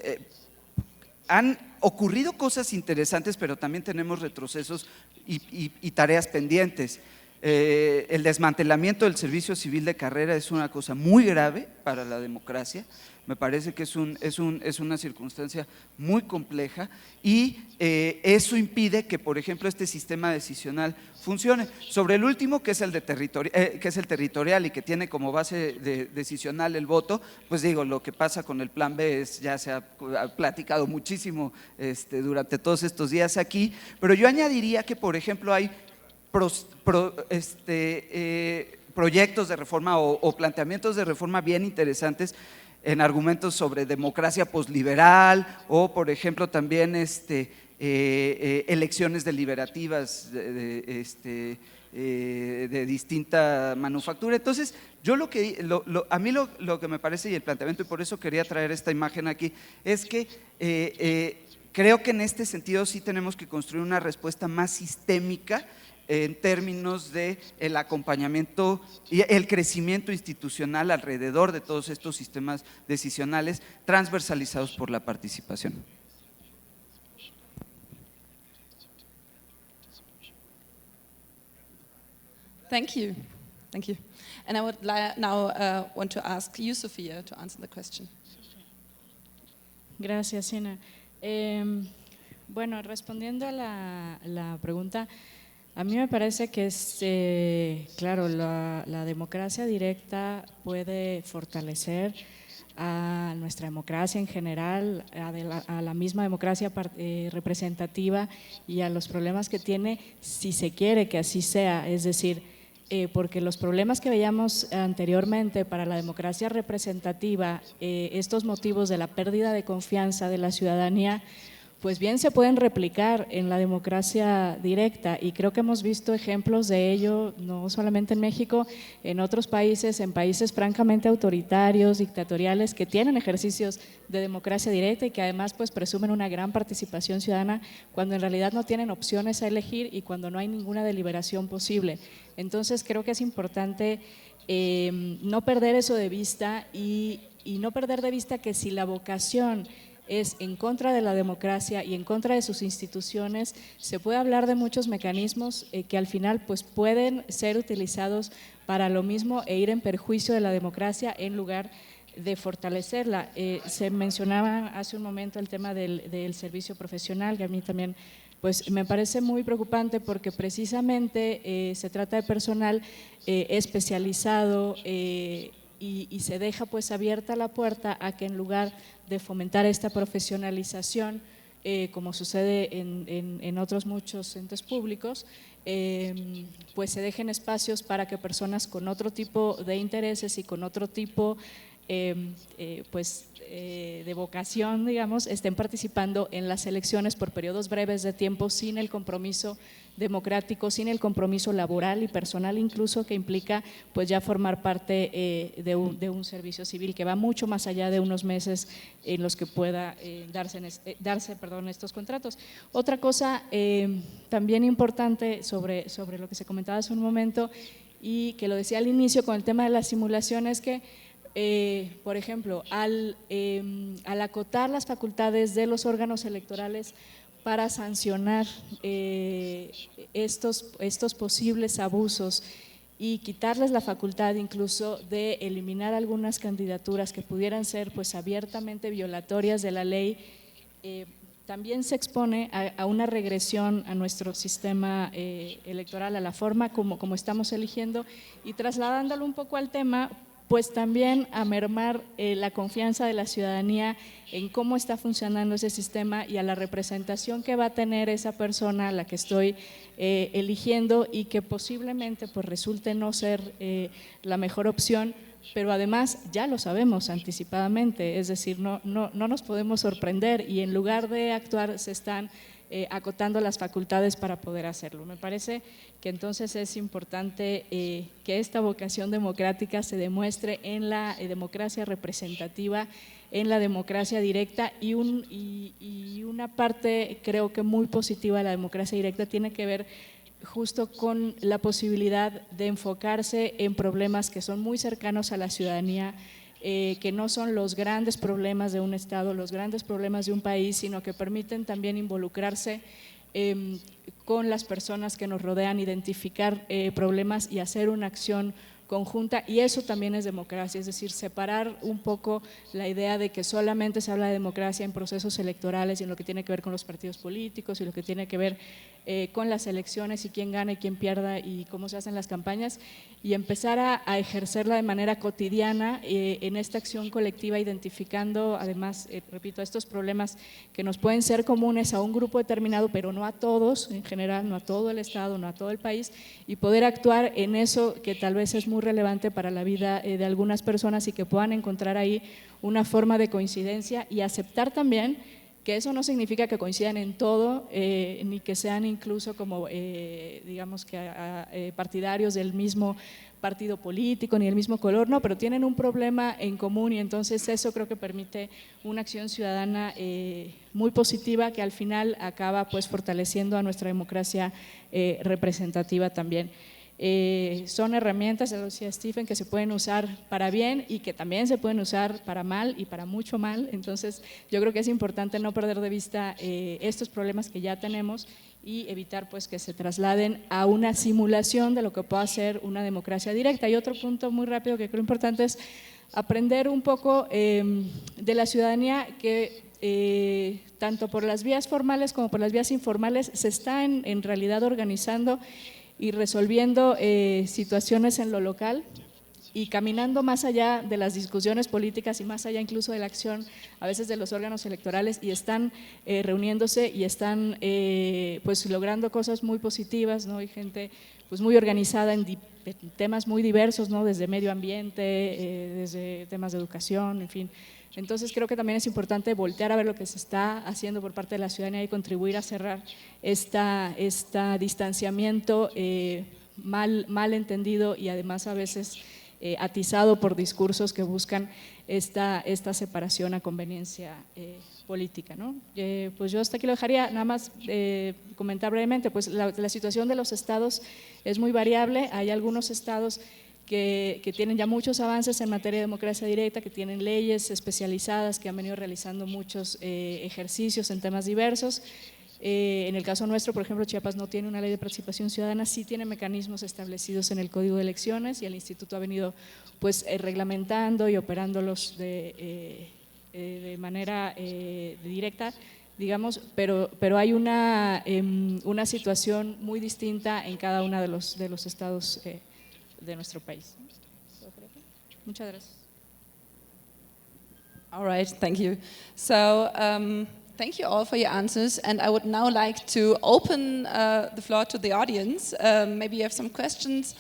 han ocurrido cosas interesantes, pero también tenemos retrocesos y tareas pendientes. El desmantelamiento del servicio civil de carrera es una cosa muy grave para la democracia. Me parece que es una circunstancia muy compleja y eso impide que, por ejemplo, este sistema decisional funcione. Sobre el último, que es el territorial y que tiene como base decisional el voto, pues digo, lo que pasa con el Plan B ya se ha platicado muchísimo durante todos estos días aquí, pero yo añadiría que, por ejemplo, hay proyectos de reforma o planteamientos de reforma bien interesantes en argumentos sobre democracia posliberal o, por ejemplo, también elecciones deliberativas de distinta manufactura. Entonces, yo a mí lo que me parece y el planteamiento, y por eso quería traer esta imagen aquí, es que creo que en este sentido sí tenemos que construir una respuesta más sistémica en términos de el acompañamiento y el crecimiento institucional alrededor de todos estos sistemas decisionales transversalizados por la participación. Thank you. Thank you. And I would now want to ask you, Sophia, to answer the question. Gracias, Sina. Bueno, respondiendo a la pregunta, a mí me parece que claro, la democracia directa puede fortalecer a nuestra democracia en general, a la misma democracia representativa y a los problemas que tiene, si se quiere que así sea, es decir, porque los problemas que veíamos anteriormente para la democracia representativa, estos motivos de la pérdida de confianza de la ciudadanía, pues bien se pueden replicar en la democracia directa y creo que hemos visto ejemplos de ello no solamente en México, en otros países, en países francamente autoritarios, dictatoriales, que tienen ejercicios de democracia directa y que además pues presumen una gran participación ciudadana cuando en realidad no tienen opciones a elegir y cuando no hay ninguna deliberación posible. Entonces creo que es importante no perder eso de vista y no perder de vista que si la vocación es en contra de la democracia y en contra de sus instituciones, se puede hablar de muchos mecanismos que al final pues, pueden ser utilizados para lo mismo e ir en perjuicio de la democracia en lugar de fortalecerla. Se mencionaba hace un momento el tema del servicio profesional, que a mí también pues, me parece muy preocupante porque precisamente se trata de personal especializado y se deja pues abierta la puerta a que en lugar de fomentar esta profesionalización, como sucede en otros muchos entes públicos, pues se dejen espacios para que personas con otro tipo de intereses y con otro tipo de vocación, digamos, estén participando en las elecciones por periodos breves de tiempo sin el compromiso democrático, sin el compromiso laboral y personal incluso que implica pues ya formar parte de un servicio civil que va mucho más allá de unos meses en los que pueda darse estos contratos. Otra cosa también importante sobre lo que se comentaba hace un momento y que lo decía al inicio con el tema de la simulación es que por ejemplo, al acotar las facultades de los órganos electorales para sancionar estos posibles abusos y quitarles la facultad incluso de eliminar algunas candidaturas que pudieran ser pues abiertamente violatorias de la ley, también se expone a una regresión a nuestro sistema electoral, a la forma como estamos eligiendo y trasladándolo un poco al tema, pues también a mermar la confianza de la ciudadanía en cómo está funcionando ese sistema y a la representación que va a tener esa persona a la que estoy eligiendo y que posiblemente pues resulte no ser la mejor opción, pero además ya lo sabemos anticipadamente, es decir, no nos podemos sorprender y en lugar de actuar se están acotando las facultades para poder hacerlo. Me parece que entonces es importante que esta vocación democrática se demuestre en la democracia representativa, en la democracia directa y una parte creo que muy positiva de la democracia directa tiene que ver justo con la posibilidad de enfocarse en problemas que son muy cercanos a la ciudadanía, que no son los grandes problemas de un Estado, los grandes problemas de un país, sino que permiten también involucrarse con las personas que nos rodean, identificar problemas y hacer una acción conjunta, y eso también es democracia, es decir, separar un poco la idea de que solamente se habla de democracia en procesos electorales y en lo que tiene que ver con los partidos políticos y lo que tiene que ver con las elecciones y quién gana y quién pierda y cómo se hacen las campañas, y empezar a ejercerla de manera cotidiana en esta acción colectiva, identificando además, repito, estos problemas que nos pueden ser comunes a un grupo determinado, pero no a todos en general, no a todo el Estado, no a todo el país, y poder actuar en eso que tal vez es muy relevante para la vida de algunas personas y que puedan encontrar ahí una forma de coincidencia y aceptar también que eso no significa que coincidan en todo, ni que sean incluso como, digamos que partidarios del mismo partido político ni el mismo color, no, pero tienen un problema en común y entonces eso creo que permite una acción ciudadana muy positiva que al final acaba pues fortaleciendo a nuestra democracia representativa también. Son herramientas, lo decía Stephen, que se pueden usar para bien y que también se pueden usar para mal y para mucho mal, entonces yo creo que es importante no perder de vista estos problemas que ya tenemos y evitar pues que se trasladen a una simulación de lo que pueda ser una democracia directa. Y otro punto muy rápido que creo importante es aprender un poco de la ciudadanía que tanto por las vías formales como por las vías informales se está en realidad organizando y resolviendo situaciones en lo local y caminando más allá de las discusiones políticas y más allá incluso de la acción a veces de los órganos electorales, y están reuniéndose y están pues logrando cosas muy positivas, ¿no? Hay gente pues muy organizada en temas muy diversos, ¿no? Desde medio ambiente, desde temas de educación, en fin. Entonces creo que también es importante voltear a ver lo que se está haciendo por parte de la ciudadanía y contribuir a cerrar este distanciamiento mal entendido y además a veces atizado por discursos que buscan esta separación a conveniencia política, ¿no? Pues yo hasta aquí lo dejaría, nada más comentar brevemente, pues la situación de los estados es muy variable, hay algunos estados que tienen ya muchos avances en materia de democracia directa, que tienen leyes especializadas, que han venido realizando muchos ejercicios en temas diversos. En el caso nuestro, por ejemplo, Chiapas no tiene una ley de participación ciudadana, sí tiene mecanismos establecidos en el Código de Elecciones y el Instituto ha venido pues reglamentando y operándolos de manera directa, digamos, pero hay una situación muy distinta en cada uno de los estados de nuestro país. Muchas gracias. All right, thank you. So, thank you all for your answers, and I would now like to open the floor to the audience. Maybe you have some questions.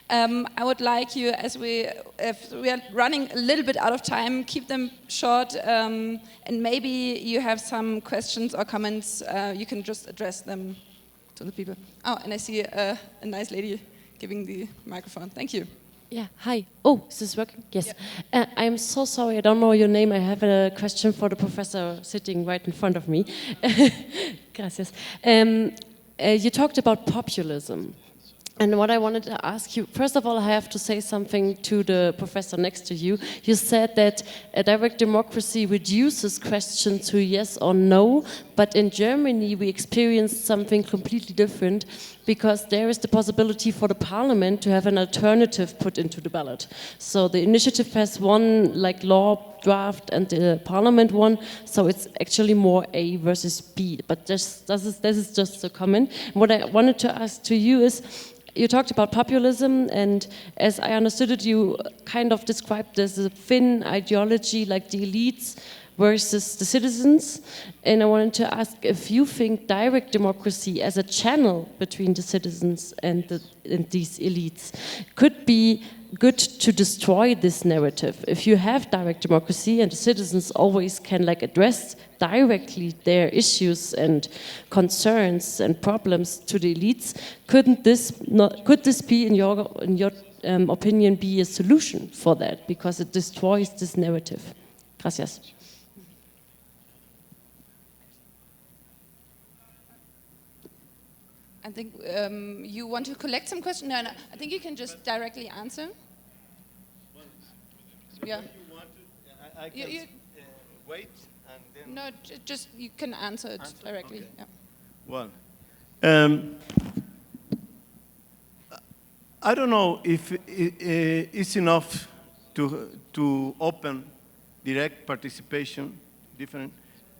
I would like you, if we are running a little bit out of time, keep them short, and maybe you have some questions or comments, you can just address them to the people. Oh, and I see a nice lady giving the microphone. Thank you. Yeah, hi. Oh, is this working? Yes. I'm so sorry, I don't know your name. I have a question for the professor sitting right in front of me. Gracias. You talked about populism. And what I wanted to ask you, first of all, I have to say something to the professor next to you. You said that a direct democracy reduces questions to yes or no, but in Germany we experienced something completely different because there is the possibility for the parliament to have an alternative put into the ballot. So the initiative has one like law draft and the parliament one, so it's actually more A versus B. But this is just a comment. What I wanted to ask to you is, you talked about populism, and as I understood it, you kind of described as a thin ideology, like the elites versus the citizens. And I wanted to ask if you think direct democracy as a channel between the citizens and these elites could be good to destroy this narrative. If you have direct democracy and the citizens always can like address directly their issues and concerns and problems to the elites, could this be in your opinion be a solution for that, because it destroys this narrative? Gracias. I think you want to collect some questions. No, I think you can just directly answer. Yeah. I can wait and then. No, just you can answer it directly. Okay. Yeah. Well, I don't know if it's enough to open direct participation,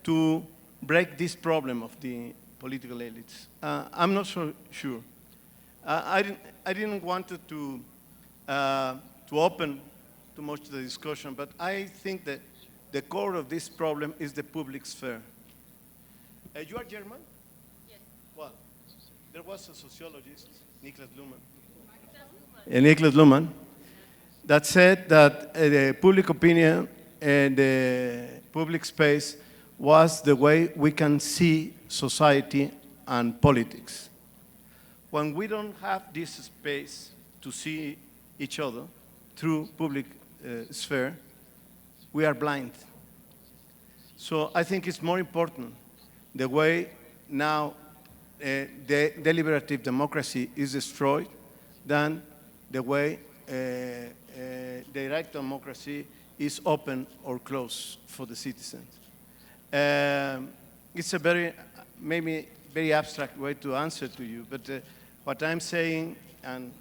to break this problem of the political elites. I'm not so sure. I didn't want to open too much the discussion, but I think that the core of this problem is the public sphere. You are German? Yes. Well, there was a sociologist, Niklas Luhmann, that said that the public opinion and the public space was the way we can see society and politics. When we don't have this space to see each other through public sphere, we are blind. So I think it's more important the way now the deliberative democracy is destroyed than the way direct democracy is open or closed for the citizens. It's a maybe very abstract way to answer to you, but what I'm saying, and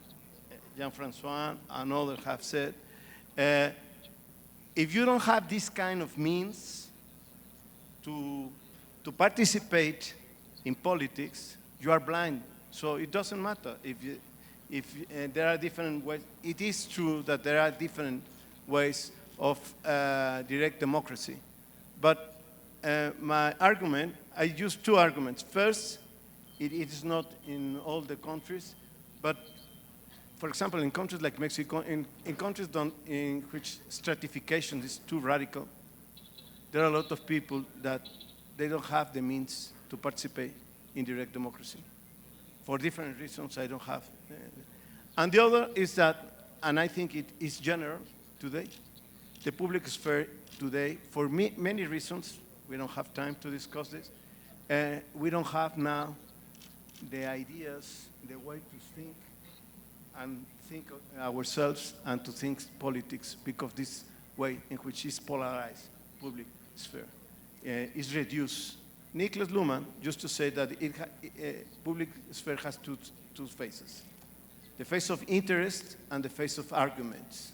Jean-Francois and others have said, if you don't have this kind of means to participate in politics, you are blind. So it doesn't matter if there are different ways. It is true that there are different ways of direct democracy. But my argument, I use two arguments. First, it is not in all the countries, but for example, in countries like Mexico, in countries in which stratification is too radical, there are a lot of people that they don't have the means to participate in direct democracy. For different reasons, I don't have. And the other is that, and I think it is general today, the public sphere today, for many reasons, we don't have time to discuss this, we don't have now the ideas, the way to think and think of ourselves and to think politics, because this way in which is polarized public sphere is reduced. Niklas Luhmann used to say that public sphere has two faces, the face of interest and the face of arguments.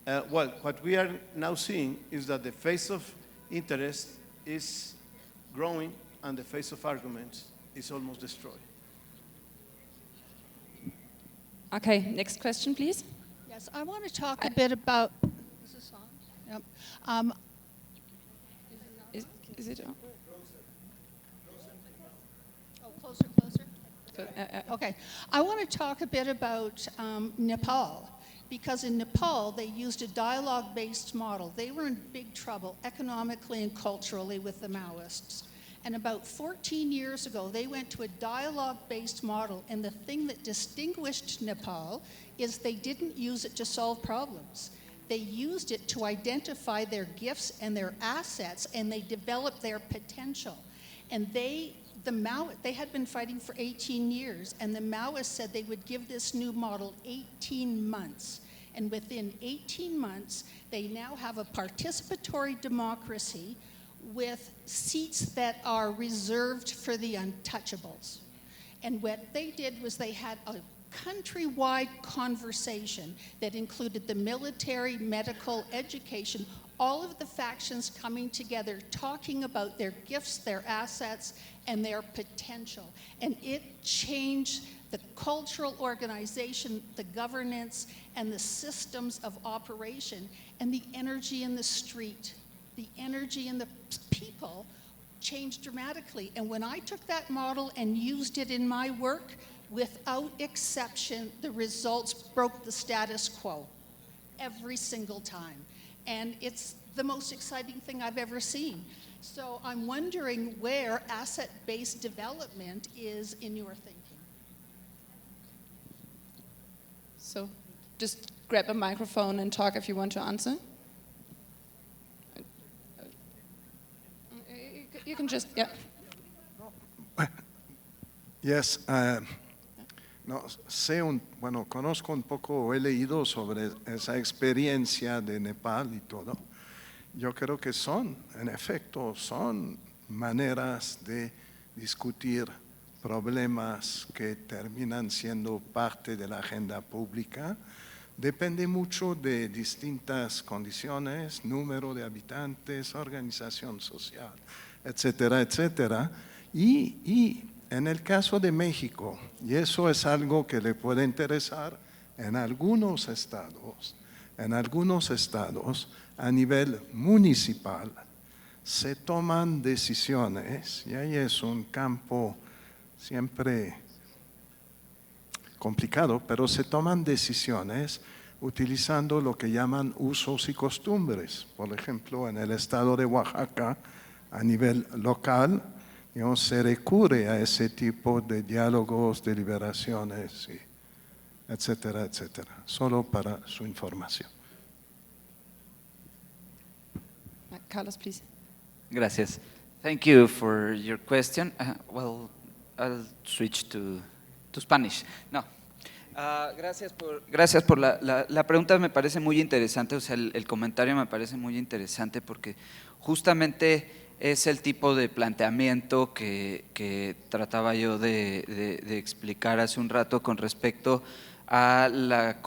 Well, what we are now seeing is that the face of interest is growing and the face of arguments is almost destroyed. Okay, next question, please. Ja, Yes, I want to talk a bit about. Is this on? Yep. Is it on? Oh, closer. Okay, I want to talk a bit about Nepal, because in Nepal they used a dialogue-based model. They were in big trouble economically and culturally with the Maoists. And about 14 years ago, they went to a dialogue-based model, and the thing that distinguished Nepal is they didn't use it to solve problems. They used it to identify their gifts and their assets, and they developed their potential. And they had been fighting for 18 years, and the Maoists said they would give this new model 18 months. And within 18 months, they now have a participatory democracy with seats that are reserved for the untouchables. And what they did was they had a countrywide conversation that included the military, medical, education, all of the factions coming together, talking about their gifts, their assets, and their potential. And it changed the cultural organization, the governance, and the systems of operation, and the energy in the street, the energy in the people changed dramatically. And when I took that model and used it in my work, without exception, the results broke the status quo every single time. And it's the most exciting thing I've ever seen. So I'm wondering where asset-based development is in your thinking. So just grab a microphone and talk if you want to answer. You can just, yeah. Yes, no, conozco un poco, he leído sobre esa experiencia de Nepal y todo. Yo creo que en efecto, son maneras de discutir problemas que terminan siendo parte de la agenda pública. Depende mucho de distintas condiciones, número de habitantes, organización social, etcétera, etcétera. Y en el caso de México, y eso es algo que le puede interesar en algunos estados a nivel municipal, se toman decisiones, y ahí es un campo siempre complicado, pero se toman decisiones utilizando lo que llaman usos y costumbres. Por ejemplo, en el estado de Oaxaca, a nivel local, se recurre a ese tipo de diálogos, deliberaciones, etcétera, etcétera. Solo para su información. Carlos, please. Gracias. Thank you for your question. Well, I'll switch to Spanish. No. Gracias por la pregunta, me parece muy interesante, o sea, el comentario me parece muy interesante porque justamente es el tipo de planteamiento que trataba yo de explicar hace un rato con respecto a las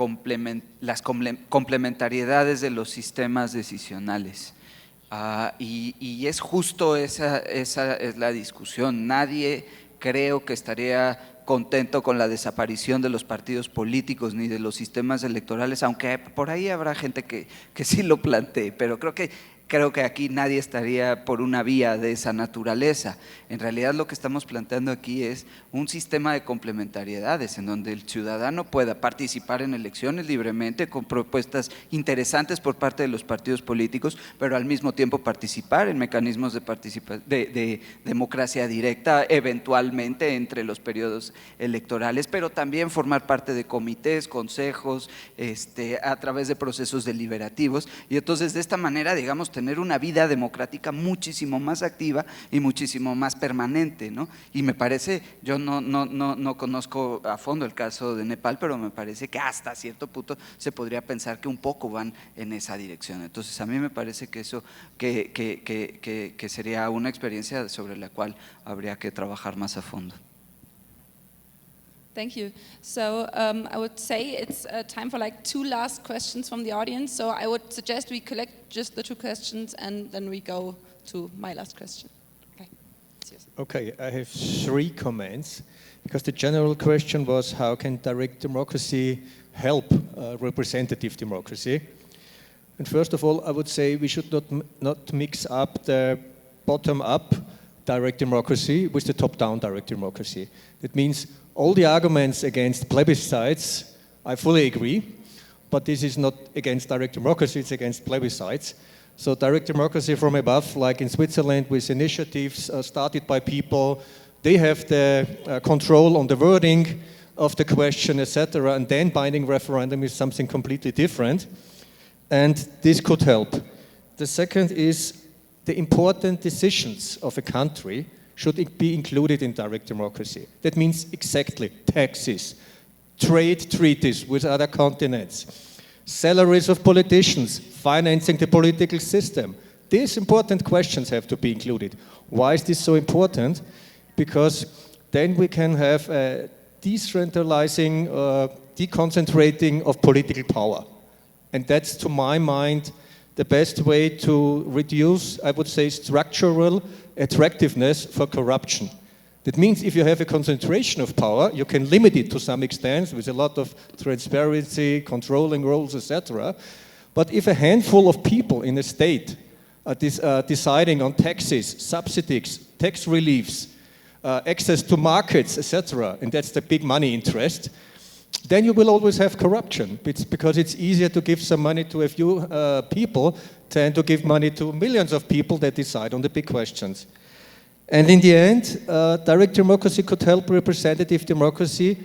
complementariedades de los sistemas decisionales. Y es justo esa es la discusión. Nadie creo que estaría contento con la desaparición de los partidos políticos ni de los sistemas electorales, aunque por ahí habrá gente que sí lo plantee, pero creo que aquí nadie estaría por una vía de esa naturaleza. En realidad lo que estamos planteando aquí es un sistema de complementariedades en donde el ciudadano pueda participar en elecciones libremente con propuestas interesantes por parte de los partidos políticos, pero al mismo tiempo participar en mecanismos de democracia directa, eventualmente entre los periodos electorales, pero también formar parte de comités, consejos, a través de procesos deliberativos. Y entonces de esta manera, digamos, tener una vida democrática muchísimo más activa y muchísimo más permanente, ¿no? Y me parece, yo no conozco a fondo el caso de Nepal, pero me parece que hasta cierto punto se podría pensar que un poco van en esa dirección. Entonces a mí me parece que eso que sería una experiencia sobre la cual habría que trabajar más a fondo. Thank you. So I would say it's time for like 2 last questions from the audience. So I would suggest we collect just the 2 questions and then we go to my last question. Okay. Okay, I have 3 comments because the general question was how can direct democracy help representative democracy. And first of all, I would say we should not mix up the bottom-up direct democracy with the top-down direct democracy. That means all the arguments against plebiscites, I fully agree, but this is not against direct democracy, it's against plebiscites. So direct democracy from above, like in Switzerland with initiatives started by people, they have the control on the wording of the question, etc., and then binding referendum is something completely different, and this could help. The second is the important decisions of a country should be included in direct democracy. That means exactly taxes, trade treaties with other continents, salaries of politicians, financing the political system. These important questions have to be included. Why is this so important? Because then we can have a decentralizing, deconcentrating of political power. And that's, to my mind, the best way to reduce, I would say, structural attractiveness for corruption. That means if you have a concentration of power, you can limit it to some extent with a lot of transparency, controlling roles, etc. But if a handful of people in a state are deciding on taxes, subsidies, tax reliefs, access to markets, etc., and that's the big money interest, then you will always have corruption. It's because it's easier to give some money to a few people than to give money to millions of people that decide on the big questions. And in the end, direct democracy could help representative democracy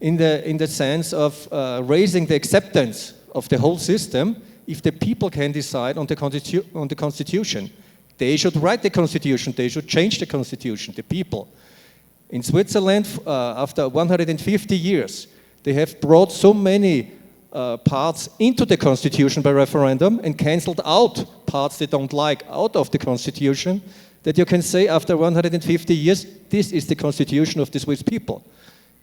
in the sense of raising the acceptance of the whole system if the people can decide on the constitution. They should write the constitution, they should change the constitution, the people. In Switzerland, after 150 years, they have brought so many parts into the constitution by referendum and cancelled out parts they don't like out of the constitution, that you can say after 150 years, this is the constitution of the Swiss people.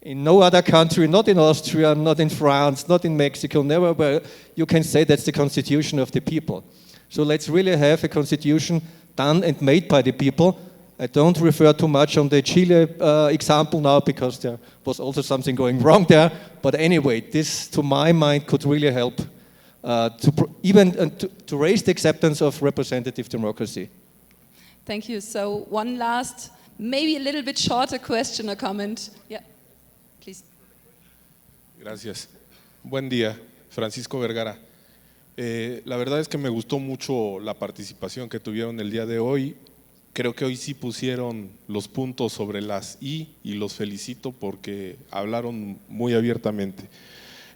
In no other country, not in Austria, not in France, not in Mexico, never where you can say that's the constitution of the people. So let's really have a constitution done and made by the people. I don't refer too much on the Chile example now because there was also something going wrong there. But anyway, this, to my mind, could really help to raise the acceptance of representative democracy. Thank you. So one last, maybe a little bit shorter question or comment. Yeah, please. Gracias. Buen día, Francisco Vergara. La verdad es que me gustó mucho la participación que tuvieron el día de hoy. Creo que hoy sí pusieron los puntos sobre las I y los felicito porque hablaron muy abiertamente.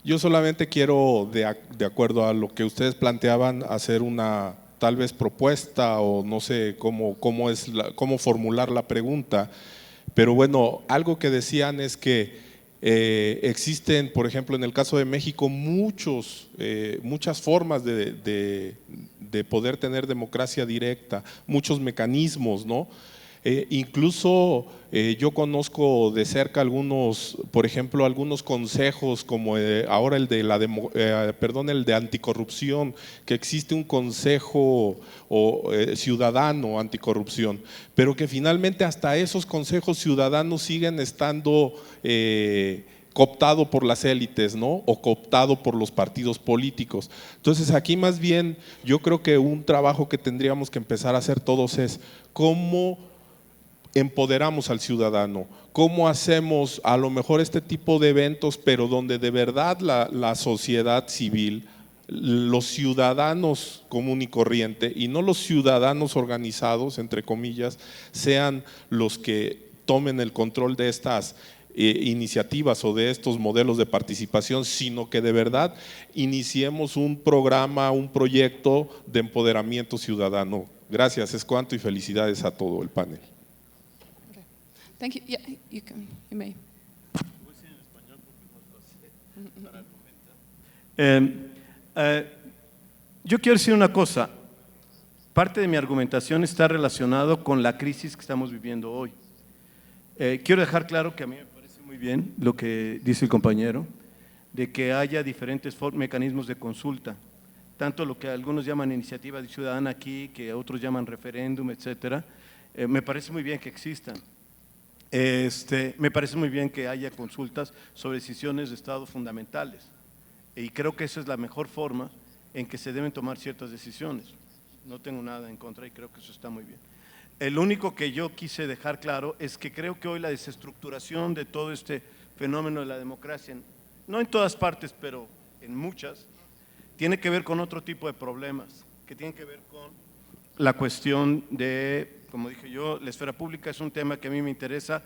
Yo solamente quiero, de acuerdo a lo que ustedes planteaban, hacer una tal vez propuesta o no sé cómo formular la pregunta, pero bueno, algo que decían es que existen, por ejemplo, en el caso de México, muchas formas de poder tener democracia directa, muchos mecanismos, ¿no? Incluso yo conozco de cerca algunos, por ejemplo, algunos consejos como ahora el de anticorrupción, que existe un consejo ciudadano anticorrupción, pero que finalmente hasta esos consejos ciudadanos siguen estando cooptado por las élites, ¿no? O cooptado por los partidos políticos. Entonces aquí más bien yo creo que un trabajo que tendríamos que empezar a hacer todos es cómo empoderamos al ciudadano, cómo hacemos a lo mejor este tipo de eventos, pero donde de verdad la sociedad civil, los ciudadanos común y corriente y no los ciudadanos organizados, entre comillas, sean los que tomen el control de estas iniciativas o de estos modelos de participación, sino que de verdad iniciemos un programa, un proyecto de empoderamiento ciudadano. Gracias, es cuanto y felicidades a todo el panel. Thank you. Yeah, you may. Yo quiero decir una cosa. Parte de mi argumentación está relacionado con la crisis que estamos viviendo hoy. Quiero dejar claro que a mí me parece muy bien lo que dice el compañero, de que haya diferentes mecanismos de consulta, tanto lo que algunos llaman iniciativa ciudadana aquí, que otros llaman referéndum, etcétera. Me parece muy bien que existan. Me parece muy bien que haya consultas sobre decisiones de Estado fundamentales. Y creo que esa es la mejor forma en que se deben tomar ciertas decisiones. No tengo nada en contra y creo que eso está muy bien. El único que yo quise dejar claro es que creo que hoy la desestructuración de todo este fenómeno de la democracia, no en todas partes, pero en muchas, tiene que ver con otro tipo de problemas, que tienen que ver con la cuestión de, como dije yo, la esfera pública es un tema que a mí me interesa,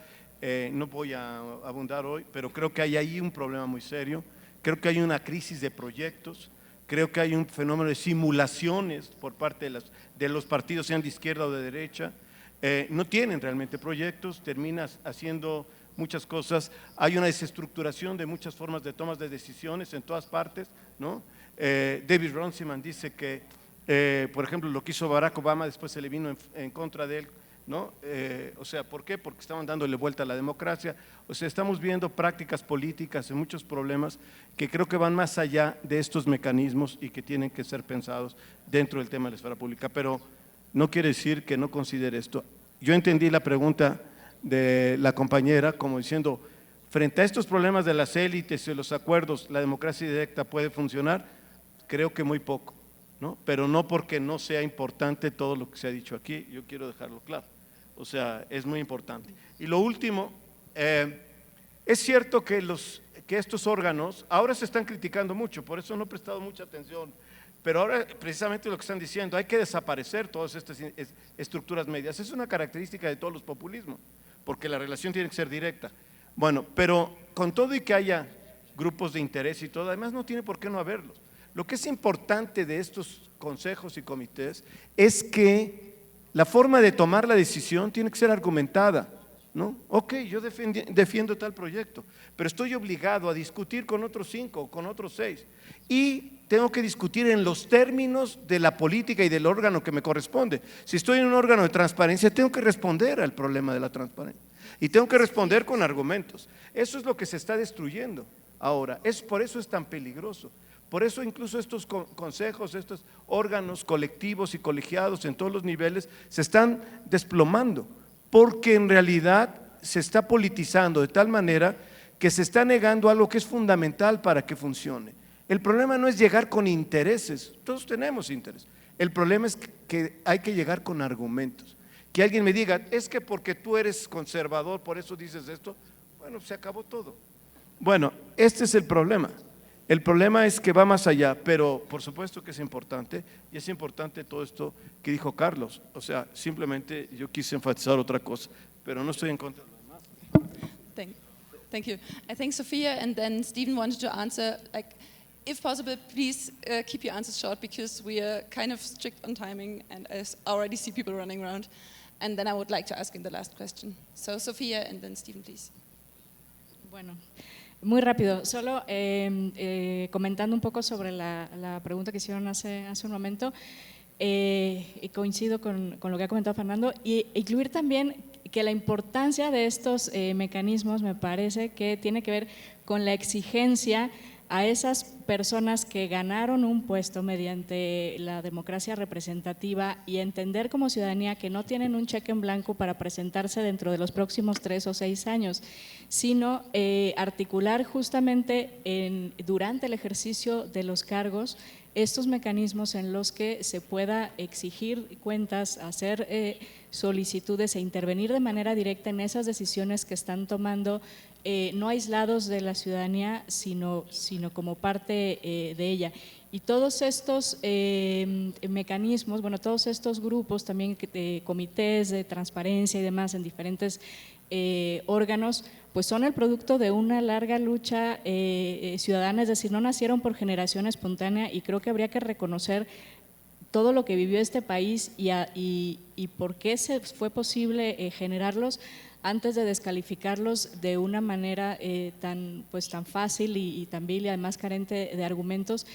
no voy a abundar hoy, pero creo que hay ahí un problema muy serio, creo que hay una crisis de proyectos, creo que hay un fenómeno de simulaciones por parte de los partidos, sean de izquierda o de derecha, no tienen realmente proyectos, terminas haciendo muchas cosas, hay una desestructuración de muchas formas de tomas de decisiones en todas partes, ¿no? David Runciman dice que, por ejemplo, lo que hizo Barack Obama después se le vino en contra de él, ¿no? O sea, ¿por qué? Porque estaban dándole vuelta a la democracia. O sea, estamos viendo prácticas políticas en muchos problemas que creo que van más allá de estos mecanismos y que tienen que ser pensados dentro del tema de la esfera pública, pero no quiere decir que no considere esto. Yo entendí la pregunta de la compañera como diciendo, frente a estos problemas de las élites y los acuerdos, ¿la democracia directa puede funcionar? Creo que muy poco, ¿no? Pero no porque no sea importante todo lo que se ha dicho aquí, yo quiero dejarlo claro. O sea, es muy importante. Y lo último, es cierto que estos órganos ahora se están criticando mucho, por eso no he prestado mucha atención, pero ahora precisamente lo que están diciendo, hay que desaparecer todas estas estructuras medias. Es una característica de todos los populismos, porque la relación tiene que ser directa. Bueno, pero con todo y que haya grupos de interés y todo, además no tiene por qué no haberlos. Lo que es importante de estos consejos y comités es que la forma de tomar la decisión tiene que ser argumentada, ¿no? Ok, yo defiendo tal proyecto, pero estoy obligado a discutir con otros 5 o con otros 6 y tengo que discutir en los términos de la política y del órgano que me corresponde. Si estoy en un órgano de transparencia, tengo que responder al problema de la transparencia y tengo que responder con argumentos. Eso es lo que se está destruyendo ahora, por eso es tan peligroso. Por eso incluso estos consejos, estos órganos colectivos y colegiados en todos los niveles se están desplomando, porque en realidad se está politizando de tal manera que se está negando algo que es fundamental para que funcione. El problema no es llegar con intereses, todos tenemos interés. El problema es que hay que llegar con argumentos. Que alguien me diga, es que porque tú eres conservador, por eso dices esto, bueno, se acabó todo. Bueno, este es el problema. El problema es que va más allá, pero por supuesto que es importante, y es importante todo esto que dijo Carlos. O sea, simplemente yo quise enfatizar otra cosa, pero no estoy en contra de lo demás. Thank you. I think Sophia and then Stephen wanted to answer, like, if possible, please keep your answers short because we are kind of strict on timing and I already see people running around. And then I would like to ask in the last question. So Sophia and then Stephen, please. Bueno. Muy rápido, solo comentando un poco sobre la pregunta que hicieron hace un momento, y coincido con lo que ha comentado Fernando, y incluir también que la importancia de estos mecanismos me parece que tiene que ver con la exigencia a esas personas que ganaron un puesto mediante la democracia representativa y entender como ciudadanía que no tienen un cheque en blanco para presentarse dentro de los próximos 3 o 6 años, sino articular justamente durante el ejercicio de los cargos estos mecanismos en los que se pueda exigir cuentas, hacer solicitudes e intervenir de manera directa en esas decisiones que están tomando, no aislados de la ciudadanía, sino como parte de ella. Y todos estos mecanismos, bueno, todos estos grupos también, comités de transparencia y demás en diferentes órganos, pues son el producto de una larga lucha ciudadana, es decir, no nacieron por generación espontánea y creo que habría que reconocer todo lo que vivió este país y por qué se fue posible generarlos antes de descalificarlos de una manera tan fácil y tan vil y además carente de argumentos,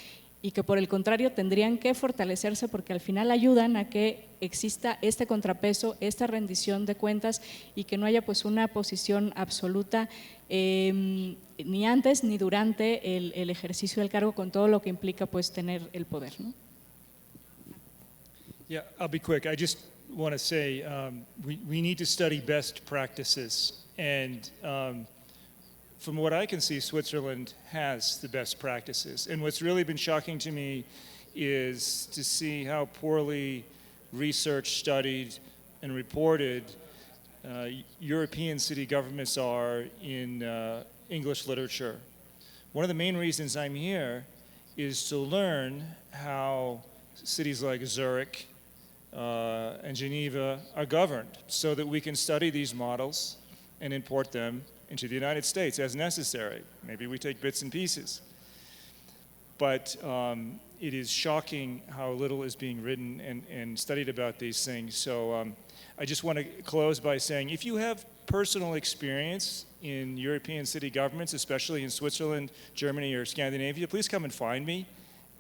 y que por el contrario tendrían que fortalecerse porque al final ayudan a que exista este contrapeso, esta rendición de cuentas y que no haya pues una posición absoluta ni antes ni durante el ejercicio del cargo, con todo lo que implica pues tener el poder, ¿no? Yeah, I'll be quick. I just want to say we need to study best practices, and from what I can see, Switzerland has the best practices. And what's really been shocking to me is to see how poorly researched, studied, and reported European city governments are in English literature. One of the main reasons I'm here is to learn how cities like Zurich and Geneva are governed so that we can study these models and import them into the United States as necessary. Maybe we take bits and pieces. But it is shocking how little is being written and studied about these things. So I just want to close by saying, if you have personal experience in European city governments, especially in Switzerland, Germany, or Scandinavia, please come and find me.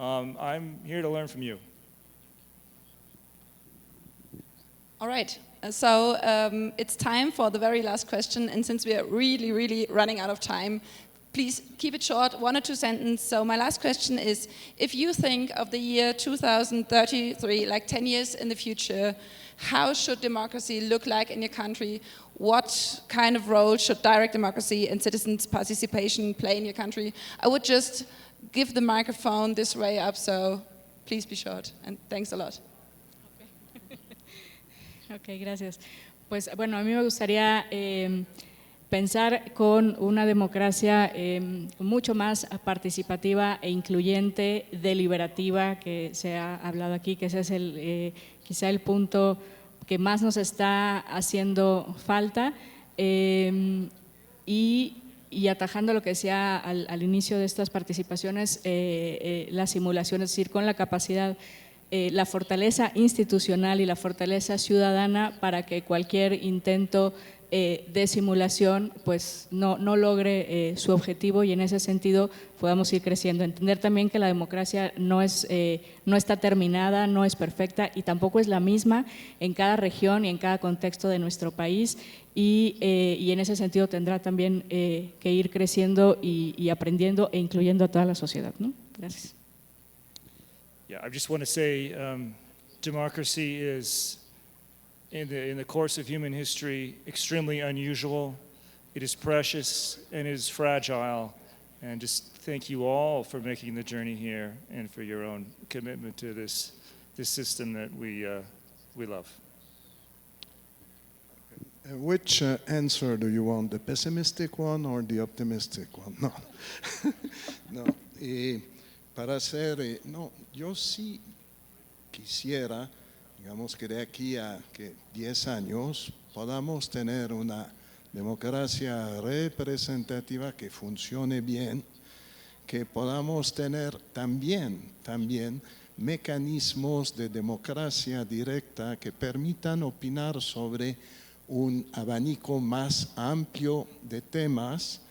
I'm here to learn from you. All right, so it's time for the very last question, and since we are really running out of time, please keep it short, 1 or 2 sentences. So my last question is, if you think of the year 2033, like 10 years in the future, how should democracy look like in your country? What kind of role should direct democracy and citizens' participation play in your country? I would just give the microphone this way up, so please be short, and thanks a lot. Ok, gracias. Pues bueno, a mí me gustaría pensar con una democracia mucho más participativa e incluyente, deliberativa, que se ha hablado aquí, que ese es quizá el punto que más nos está haciendo falta, y atajando lo que decía al inicio de estas participaciones, la simulación, es decir, con la capacidad, la fortaleza institucional y la fortaleza ciudadana para que cualquier intento de simulación pues no logre su objetivo, y en ese sentido podamos ir creciendo. Entender también que la democracia no está terminada, no es perfecta y tampoco es la misma en cada región y en cada contexto de nuestro país, y en ese sentido tendrá también que ir creciendo y aprendiendo e incluyendo a toda la sociedad, ¿no? Gracias. Yeah, I just want to say democracy is, in the course of human history, extremely unusual. It is precious and it is fragile. And just thank you all for making the journey here and for your own commitment to this system that we love. Which answer do you want, the pessimistic one or the optimistic one? No. No. Para hacer, no, yo sí quisiera, digamos que de aquí a 10 años podamos tener una democracia representativa que funcione bien, que podamos tener también mecanismos de democracia directa que permitan opinar sobre un abanico más amplio de temas,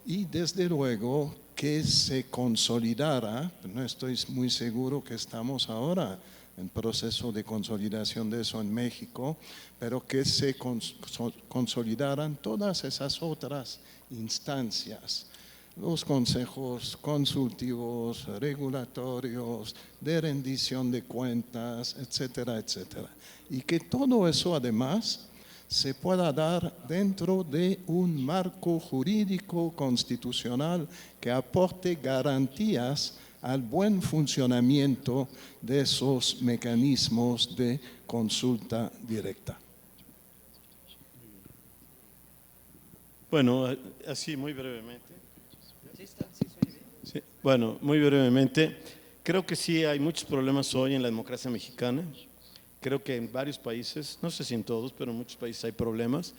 y desde luego que se consolidara, no estoy muy seguro que estamos ahora en proceso de consolidación de eso en México, pero que se consolidaran todas esas otras instancias, los consejos consultivos, regulatorios, de rendición de cuentas, etcétera, etcétera. Y que todo eso además se pueda dar dentro de un marco jurídico constitucional que aporte garantías al buen funcionamiento de esos mecanismos de consulta directa. Bueno, así muy brevemente. Sí, bueno, muy brevemente, creo que sí hay muchos problemas hoy en la democracia mexicana. Creo que en varios países, no sé si en todos, pero en muchos países hay problemas.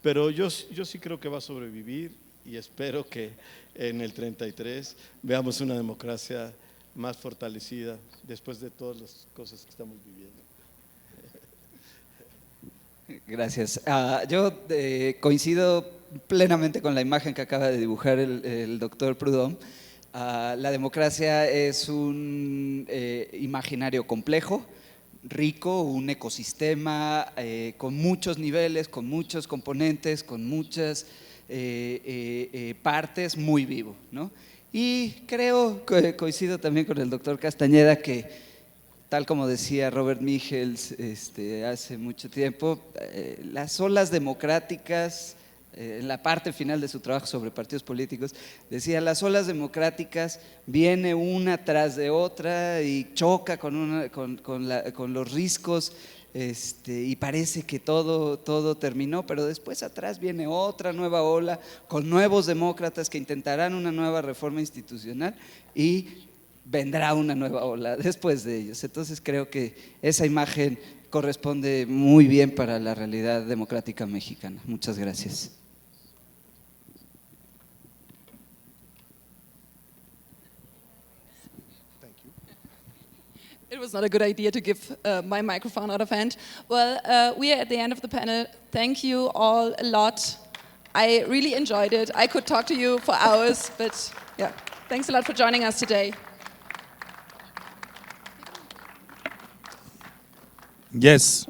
Pero yo sí creo que va a sobrevivir, y espero que en el 33 veamos una democracia más fortalecida después de todas las cosas que estamos viviendo. Gracias. Yo coincido plenamente con la imagen que acaba de dibujar el doctor Proudhon. La democracia es un imaginario complejo, rico, un ecosistema con muchos niveles, con muchos componentes, con muchas partes, muy vivo, ¿no? Y creo, coincido también con el doctor Castañeda, que tal como decía Robert Michels hace mucho tiempo, las olas democráticas en la parte final de su trabajo sobre partidos políticos, decía, las olas democráticas viene una tras de otra y choca con los riscos, y parece que todo terminó, pero después atrás viene otra nueva ola con nuevos demócratas que intentarán una nueva reforma institucional y vendrá una nueva ola después de ellos. Entonces creo que esa imagen corresponde muy bien para la realidad democrática mexicana. Muchas gracias. It was not a good idea to give my microphone out of hand. Well, we are at the end of the panel. Thank you all a lot. I really enjoyed it. I could talk to you for hours, but yeah, thanks a lot for joining us today. Yes.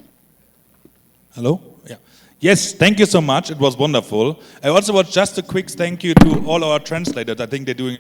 Hello? Yeah. Yes, thank you so much. It was wonderful. I also want just a quick thank you to all our translators. I think they're doing